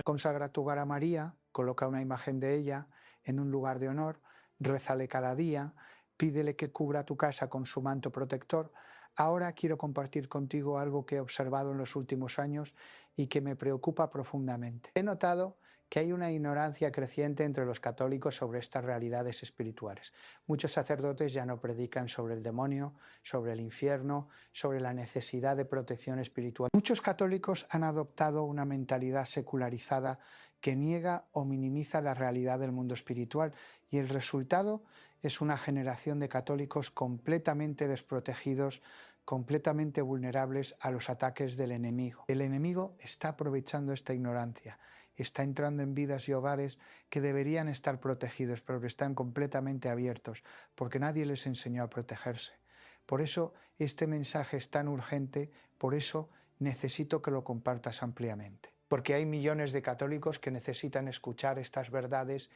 Consagra tu hogar a María, coloca una imagen de ella en un lugar de honor, rézale cada día, pídele que cubra tu casa con su manto protector. Ahora quiero compartir contigo algo que he observado en los últimos años y que me preocupa profundamente. He notado que hay una ignorancia creciente entre los católicos sobre estas realidades espirituales. Muchos sacerdotes ya no predican sobre el demonio, sobre el infierno, sobre la necesidad de protección espiritual. Muchos católicos han adoptado una mentalidad secularizada que niega o minimiza la realidad del mundo espiritual, y el resultado es una generación de católicos completamente desprotegidos, completamente vulnerables a los ataques del enemigo. El enemigo está aprovechando esta ignorancia, está entrando en vidas y hogares que deberían estar protegidos, pero que están completamente abiertos, porque nadie les enseñó a protegerse. Por eso este mensaje es tan urgente, por eso necesito que lo compartas ampliamente. Porque hay millones de católicos que necesitan escuchar estas verdades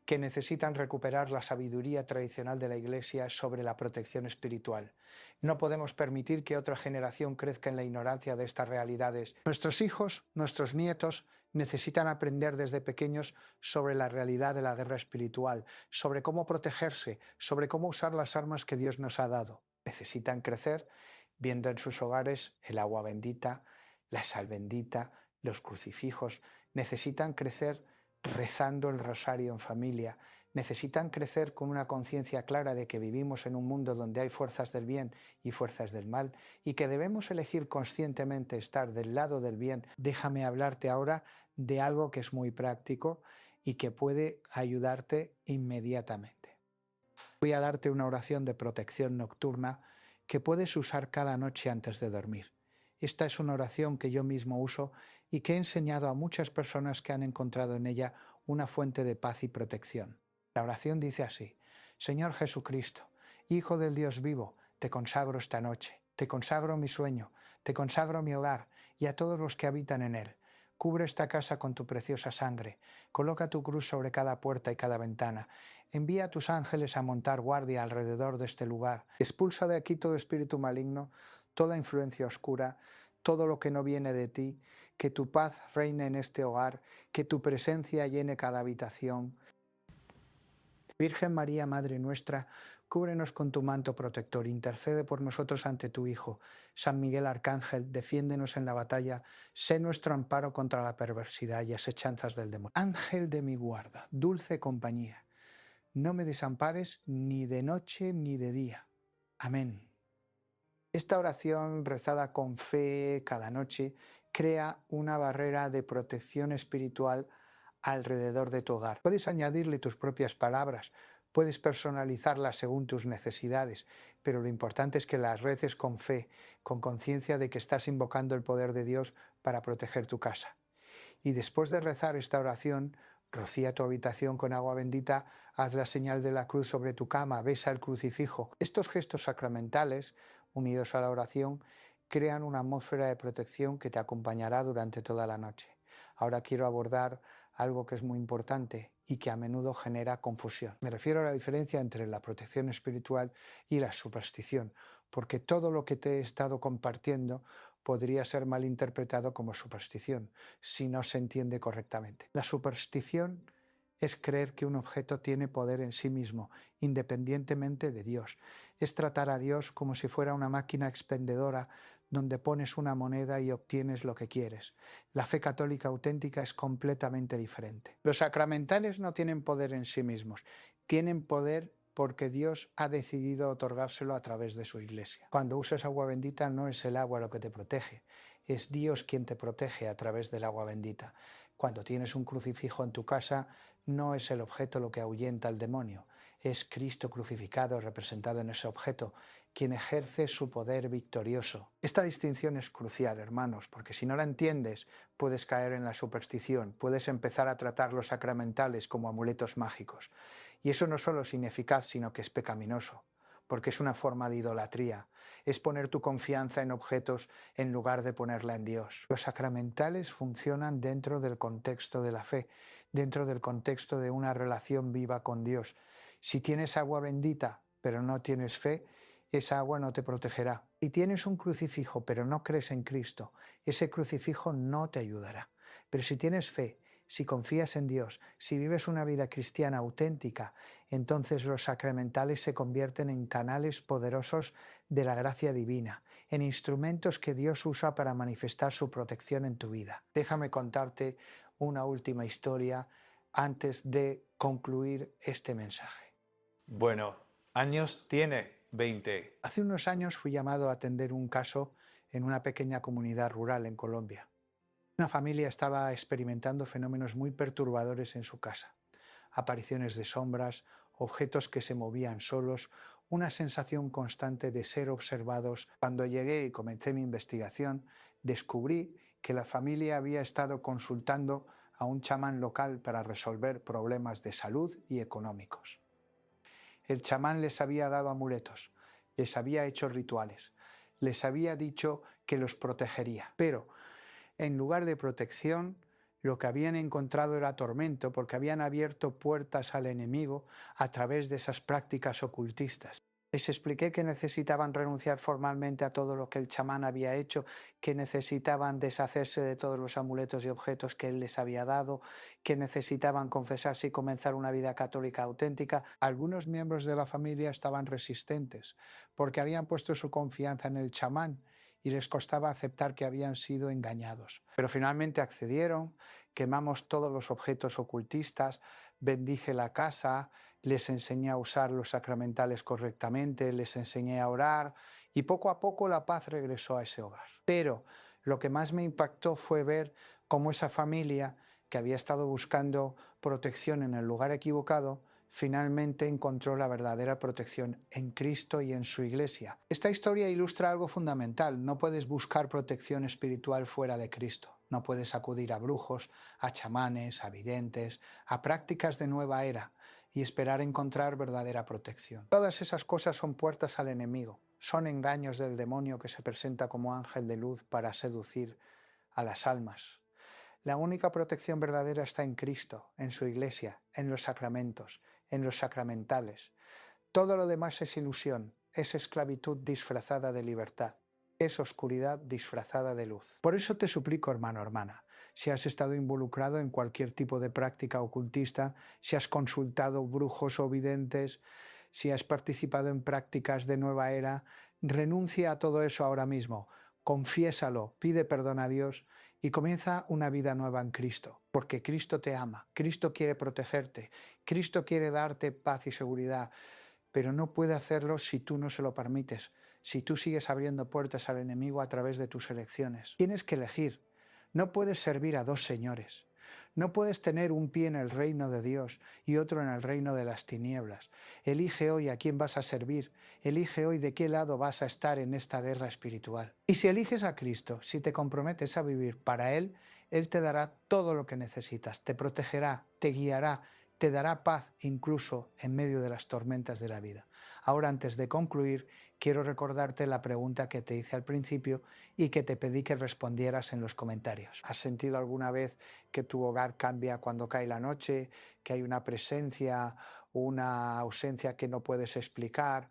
que necesitan recuperar la sabiduría tradicional de la Iglesia sobre la protección espiritual. No podemos permitir que otra generación crezca en la ignorancia de estas realidades. Nuestros hijos, nuestros nietos, necesitan aprender desde pequeños sobre la realidad de la guerra espiritual, sobre cómo protegerse, sobre cómo usar las armas que Dios nos ha dado. Necesitan crecer viendo en sus hogares el agua bendita, la sal bendita, los crucifijos. Necesitan crecer rezando el rosario en familia. Necesitan crecer con una conciencia clara de que vivimos en un mundo donde hay fuerzas del bien y fuerzas del mal y que debemos elegir conscientemente estar del lado del bien. Déjame hablarte ahora de algo que es muy práctico y que puede ayudarte inmediatamente. Voy a darte una oración de protección nocturna que puedes usar cada noche antes de dormir. Esta es una oración que yo mismo uso y que he enseñado a muchas personas que han encontrado en ella una fuente de paz y protección. La oración dice así: Señor Jesucristo, Hijo del Dios vivo, te consagro esta noche, te consagro mi sueño, te consagro mi hogar y a todos los que habitan en él. Cubre esta casa con tu preciosa sangre, coloca tu cruz sobre cada puerta y cada ventana, envía a tus ángeles a montar guardia alrededor de este lugar, expulsa de aquí todo espíritu maligno, toda influencia oscura, todo lo que no viene de ti, que tu paz reine en este hogar, que tu presencia llene cada habitación. Virgen María, Madre nuestra, cúbrenos con tu manto protector, intercede por nosotros ante tu Hijo. San Miguel Arcángel, defiéndenos en la batalla, sé nuestro amparo contra la perversidad y asechanzas del demonio. Ángel de mi guarda, dulce compañía, no me desampares ni de noche ni de día. Amén. Esta oración rezada con fe cada noche crea una barrera de protección espiritual alrededor de tu hogar. Puedes añadirle tus propias palabras, puedes personalizarlas según tus necesidades, pero lo importante es que las reces con fe, con conciencia de que estás invocando el poder de Dios para proteger tu casa. Y después de rezar esta oración, rocía tu habitación con agua bendita, haz la señal de la cruz sobre tu cama, besa el crucifijo. Estos gestos sacramentales, unidos a la oración, crean una atmósfera de protección que te acompañará durante toda la noche. Ahora quiero abordar algo que es muy importante y que a menudo genera confusión. Me refiero a la diferencia entre la protección espiritual y la superstición, porque todo lo que te he estado compartiendo podría ser mal interpretado como superstición si no se entiende correctamente. La superstición es creer que un objeto tiene poder en sí mismo, independientemente de Dios. Es tratar a Dios como si fuera una máquina expendedora donde pones una moneda y obtienes lo que quieres. La fe católica auténtica es completamente diferente. Los sacramentales no tienen poder en sí mismos, tienen poder porque Dios ha decidido otorgárselo a través de su Iglesia. Cuando usas agua bendita no es el agua lo que te protege, es Dios quien te protege a través del agua bendita. Cuando tienes un crucifijo en tu casa, no es el objeto lo que ahuyenta al demonio, es Cristo crucificado representado en ese objeto, quien ejerce su poder victorioso. Esta distinción es crucial, hermanos, porque si no la entiendes, puedes caer en la superstición, puedes empezar a tratar los sacramentales como amuletos mágicos. Y eso no solo es ineficaz, sino que es pecaminoso, porque es una forma de idolatría, es poner tu confianza en objetos en lugar de ponerla en Dios. Los sacramentales funcionan dentro del contexto de la fe, dentro del contexto de una relación viva con Dios. Si tienes agua bendita, pero no tienes fe, esa agua no te protegerá. Si tienes un crucifijo, pero no crees en Cristo, ese crucifijo no te ayudará. Pero si tienes fe, si confías en Dios, si vives una vida cristiana auténtica, entonces los sacramentales se convierten en canales poderosos de la gracia divina, en instrumentos que Dios usa para manifestar su protección en tu vida. Déjame contarte una última historia antes de concluir este mensaje. Bueno, años tiene 20. Hace unos años fui llamado a atender un caso en una pequeña comunidad rural en Colombia. Una familia estaba experimentando fenómenos muy perturbadores en su casa. Apariciones de sombras, objetos que se movían solos, una sensación constante de ser observados. Cuando llegué y comencé mi investigación, descubrí que la familia había estado consultando a un chamán local para resolver problemas de salud y económicos. El chamán les había dado amuletos, les había hecho rituales, les había dicho que los protegería, pero en lugar de protección, Lo que habían encontrado era tormento porque habían abierto puertas al enemigo a través de esas prácticas ocultistas. Les expliqué que necesitaban renunciar formalmente a todo lo que el chamán había hecho, que necesitaban deshacerse de todos los amuletos y objetos que él les había dado, que necesitaban confesarse y comenzar una vida católica auténtica. Algunos miembros de la familia estaban resistentes porque habían puesto su confianza en el chamán y les costaba aceptar que habían sido engañados. Pero finalmente accedieron, quemamos todos los objetos ocultistas, bendije la casa, les enseñé a usar los sacramentales correctamente, les enseñé a orar y poco a poco la paz regresó a ese hogar. Pero lo que más me impactó fue ver cómo esa familia, que había estado buscando protección en el lugar equivocado, finalmente encontró la verdadera protección en Cristo y en su Iglesia. Esta historia ilustra algo fundamental: no puedes buscar protección espiritual fuera de Cristo. No puedes acudir a brujos, a chamanes, a videntes, a prácticas de nueva era y esperar encontrar verdadera protección. Todas esas cosas son puertas al enemigo, son engaños del demonio que se presenta como ángel de luz para seducir a las almas. La única protección verdadera está en Cristo, en su Iglesia, en los sacramentos, en los sacramentales. Todo lo demás es ilusión, es esclavitud disfrazada de libertad, es oscuridad disfrazada de luz. Por eso te suplico, hermano, hermana, si has estado involucrado en cualquier tipo de práctica ocultista, si has consultado brujos o videntes, si has participado en prácticas de nueva era, renuncia a todo eso ahora mismo, confiésalo, pide perdón a Dios y comienza una vida nueva en Cristo, porque Cristo te ama, Cristo quiere protegerte, Cristo quiere darte paz y seguridad, pero no puede hacerlo si tú no se lo permites, si tú sigues abriendo puertas al enemigo a través de tus elecciones. Tienes que elegir, no puedes servir a dos señores. No puedes tener un pie en el reino de Dios y otro en el reino de las tinieblas. Elige hoy a quién vas a servir. Elige hoy de qué lado vas a estar en esta guerra espiritual. Y si eliges a Cristo, si te comprometes a vivir para Él, Él te dará todo lo que necesitas. Te protegerá, te guiará, te dará paz incluso en medio de las tormentas de la vida. Ahora, antes de concluir, quiero recordarte la pregunta que te hice al principio y que te pedí que respondieras en los comentarios. ¿Has sentido alguna vez que tu hogar cambia cuando cae la noche, que hay una presencia, una ausencia que no puedes explicar?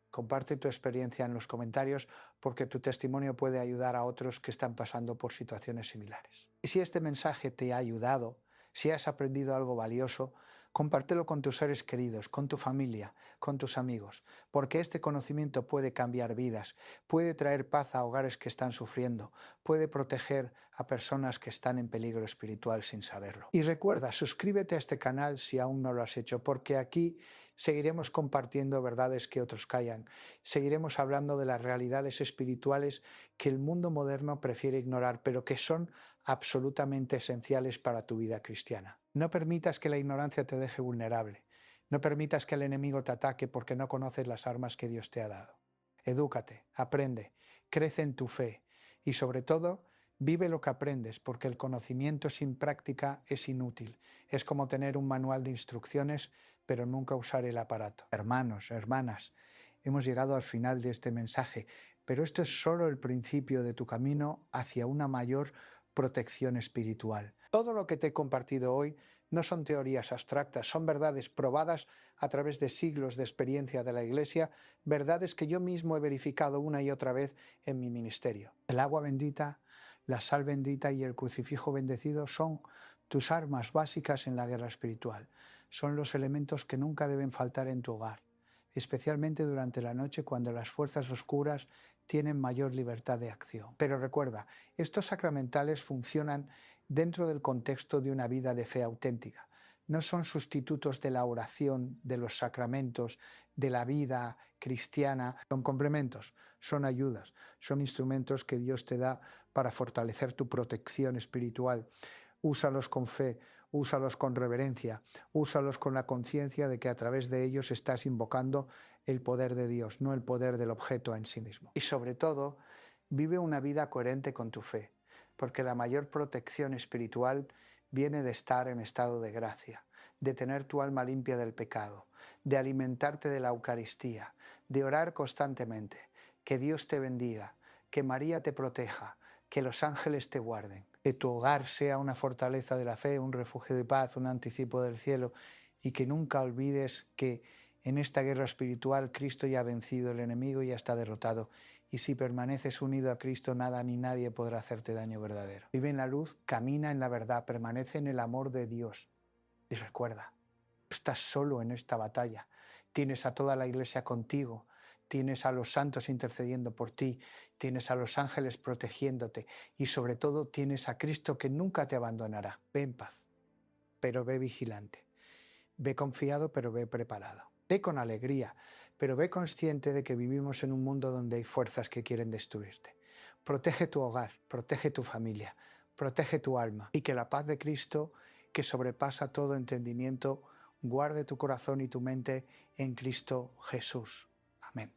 Comparte tu experiencia en los comentarios porque tu testimonio puede ayudar a otros que están pasando por situaciones similares. Y si este mensaje te ha ayudado, si has aprendido algo valioso, compártelo con tus seres queridos, con tu familia, con tus amigos, porque este conocimiento puede cambiar vidas, puede traer paz a hogares que están sufriendo, puede proteger a personas que están en peligro espiritual sin saberlo. Y recuerda, suscríbete a este canal si aún no lo has hecho, porque aquí seguiremos compartiendo verdades que otros callan, seguiremos hablando de las realidades espirituales que el mundo moderno prefiere ignorar, pero que son absolutamente esenciales para tu vida cristiana. No permitas que la ignorancia te deje vulnerable. No permitas que el enemigo te ataque porque no conoces las armas que Dios te ha dado. Edúcate, aprende, crece en tu fe y sobre todo, vive lo que aprendes, porque el conocimiento sin práctica es inútil. Es como tener un manual de instrucciones, pero nunca usar el aparato. Hermanos, hermanas, hemos llegado al final de este mensaje, pero esto es solo el principio de tu camino hacia una mayor protección espiritual. Todo lo que te he compartido hoy no son teorías abstractas, son verdades probadas a través de siglos de experiencia de la Iglesia, verdades que yo mismo he verificado una y otra vez en mi ministerio. El agua bendita, la sal bendita y el crucifijo bendecido son tus armas básicas en la guerra espiritual. Son los elementos que nunca deben faltar en tu hogar, especialmente durante la noche cuando las fuerzas oscuras tienen mayor libertad de acción. Pero recuerda, estos sacramentales funcionan dentro del contexto de una vida de fe auténtica. No son sustitutos de la oración, de los sacramentos, de la vida cristiana. Son complementos, son ayudas, son instrumentos que Dios te da para fortalecer tu protección espiritual. Úsalos con fe, úsalos con reverencia, úsalos con la conciencia de que a través de ellos estás invocando el poder de Dios, no el poder del objeto en sí mismo. Y sobre todo, vive una vida coherente con tu fe, porque la mayor protección espiritual viene de estar en estado de gracia, de tener tu alma limpia del pecado, de alimentarte de la Eucaristía, de orar constantemente. Que Dios te bendiga, que María te proteja, Que los ángeles te guarden, que tu hogar sea una fortaleza de la fe, un refugio de paz, un anticipo del cielo, y que nunca olvides que en esta guerra espiritual Cristo ya ha vencido, el enemigo ya está derrotado, y si permaneces unido a Cristo, nada ni nadie podrá hacerte daño verdadero. Vive en la luz, camina en la verdad, permanece en el amor de Dios. Y recuerda, no estás solo en esta batalla, tienes a toda la iglesia contigo, tienes a los santos intercediendo por ti, tienes a los ángeles protegiéndote y sobre todo tienes a Cristo que nunca te abandonará. Ve en paz, pero ve vigilante. Ve confiado, pero ve preparado. Ve con alegría, pero ve consciente de que vivimos en un mundo donde hay fuerzas que quieren destruirte. Protege tu hogar, protege tu familia, protege tu alma y que la paz de Cristo, que sobrepasa todo entendimiento, guarde tu corazón y tu mente en Cristo Jesús.